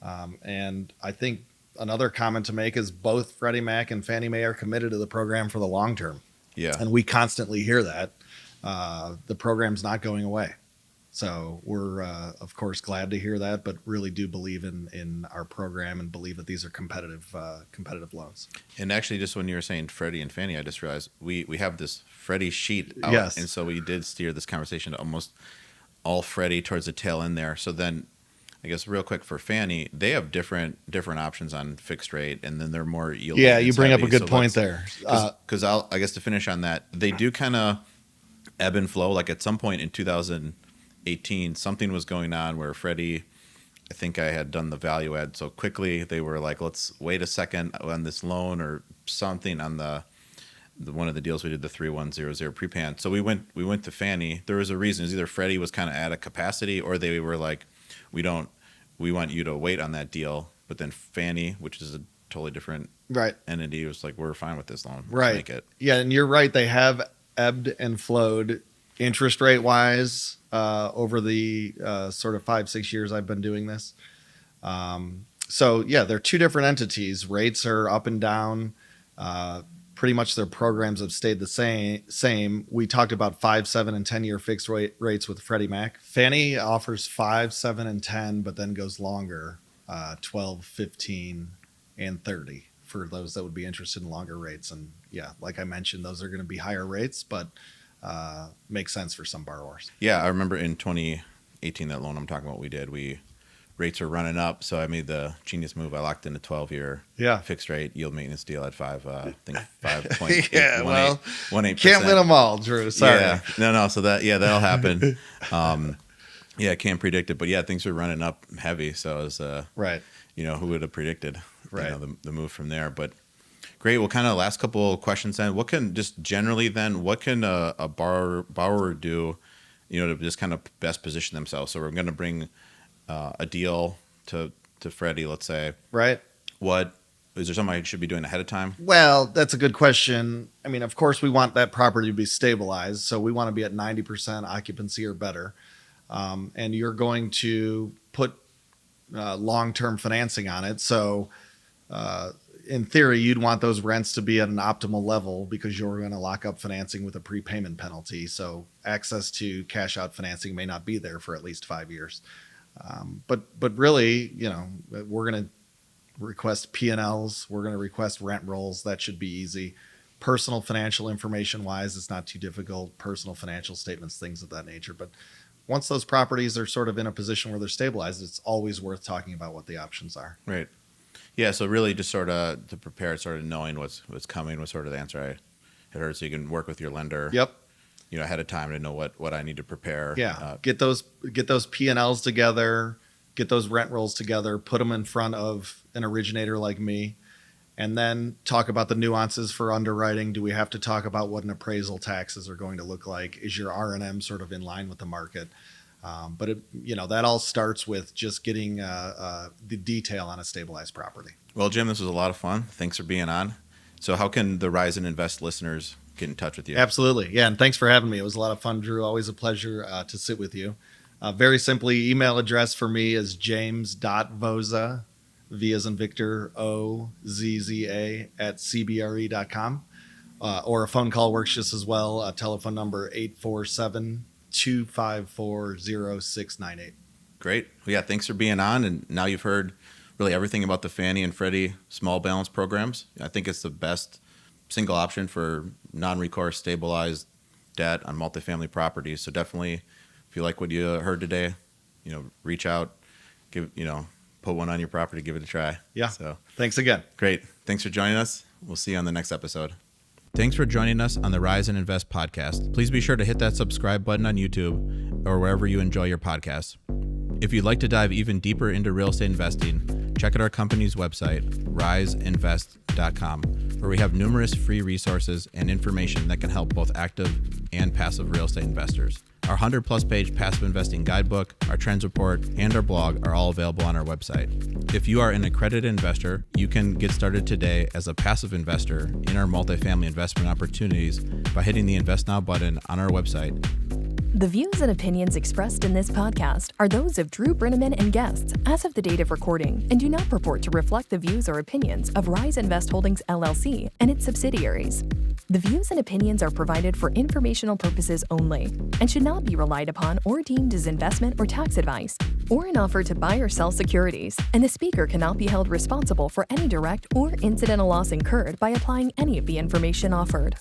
And I think another comment to make is both Freddie Mac and Fannie Mae are committed to the program for the long term. Yeah. And we constantly hear that. The program's not going away. So we're, of course, glad to hear that, but really do believe in our program and believe that these are competitive loans. And actually, just when you were saying Freddie and Fannie, I just realized we have this Freddie sheet out. Yes. And so we did steer this conversation to almost all Freddie towards the tail end there. So then I guess real quick for Fannie, they have different options on fixed rate, and then they're more yield. Yeah, you bring up a heavy. good point there. Because I guess to finish on that, they do kind of ebb and flow. Like at some point in 2018, something was going on where Freddie, I think I had done the value add so quickly, they were like, let's wait a second on this loan or something on the one of the deals we did, the 3100 prepayment. So we went to Fannie. There was a reason. It was either Freddie was kind of at a capacity, or they were like, we want you to wait on that deal. But then Fannie, which is a totally different Right. entity, was like, we're fine with this loan. Let's Right. make it. Yeah, and you're right. They have ebbed and flowed interest rate wise over the sort of 5-6 years I've been doing this. So yeah, they're two different entities. Rates are up and down. Pretty much their programs have stayed the same. We talked about 5, 7, and 10-year fixed rates with Freddie Mac. Fannie offers 5, 7, and 10, but then goes longer, 12, 15, and 30 for those that would be interested in longer rates. And yeah, like I mentioned, those are going to be higher rates, but make sense for some borrowers. Yeah, I remember in 2018, that loan I'm talking about, rates are running up, so I made the genius move. I locked in a 12-year fixed rate yield maintenance deal at 5.8. Yeah, well, 18%. Can't win them all, Drew. Sorry. Yeah, no. So that'll happen. Yeah, can't predict it, but yeah, things are running up heavy. So it was, Right. who would have predicted, Right. the move from there? But great. Well, kind of last couple of questions then. What can a borrower do, to just kind of best position themselves? So we're going to bring a deal to Freddie, let's say. Right. What is there something I should be doing ahead of time? Well, that's a good question. I mean, of course, we want that property to be stabilized. So we want to be at 90% occupancy or better. And you're going to put long-term financing on it. So in theory, you'd want those rents to be at an optimal level because you're going to lock up financing with a prepayment penalty. So access to cash out financing may not be there for at least 5 years. But really, we're going to request P&Ls. We're going to request rent rolls. That should be easy. Personal financial information wise, it's not too difficult. Personal financial statements, things of that nature. But once those properties are sort of in a position where they're stabilized, it's always worth talking about what the options are. Right. Yeah. So really just sort of to prepare, sort of knowing what's coming was sort of the answer I had heard. So you can work with your lender. Yep. Ahead of time to know what I need to prepare. Yeah. Get those P&Ls together, get those rent rolls together, put them in front of an originator like me, and then talk about the nuances for underwriting. Do we have to talk about what an appraisal taxes are going to look like? Is your R&M sort of in line with the market? But that all starts with just getting the detail on a stabilized property. Well, Jim, this was a lot of fun. Thanks for being on. So how can the Rise and Invest listeners get in touch with you? Absolutely. Yeah. And thanks for having me. It was a lot of fun, Drew. Always a pleasure to sit with you. Very simply, email address for me is james.vozza, V as in Victor, OZZA at CBRE.com. Or a phone call works just as well. Telephone number 847-254-0698. Great. Well, yeah, thanks for being on. And now you've heard really everything about the Fannie and Freddie small balance programs. I think it's the best single option for non-recourse stabilized debt on multifamily properties. So definitely, if you like what you heard today, reach out, put one on your property, give it a try. Yeah. So thanks again. great. Thanks for joining us. We'll see you on the next episode. Thanks for joining us on the Rise and Invest podcast. Please be sure to hit that subscribe button on YouTube or wherever you enjoy your podcasts. If you'd like to dive even deeper into real estate investing, check out our company's website, riseinvest.com, where we have numerous free resources and information that can help both active and passive real estate investors. Our 100-plus page passive investing guidebook, our trends report, and our blog are all available on our website. If you are an accredited investor, you can get started today as a passive investor in our multifamily investment opportunities by hitting the Invest Now button on our website. The views and opinions expressed in this podcast are those of Drew Breneman and guests as of the date of recording and do not purport to reflect the views or opinions of Rise Invest Holdings LLC and its subsidiaries. The views and opinions are provided for informational purposes only and should not be relied upon or deemed as investment or tax advice or an offer to buy or sell securities, and the speaker cannot be held responsible for any direct or incidental loss incurred by applying any of the information offered.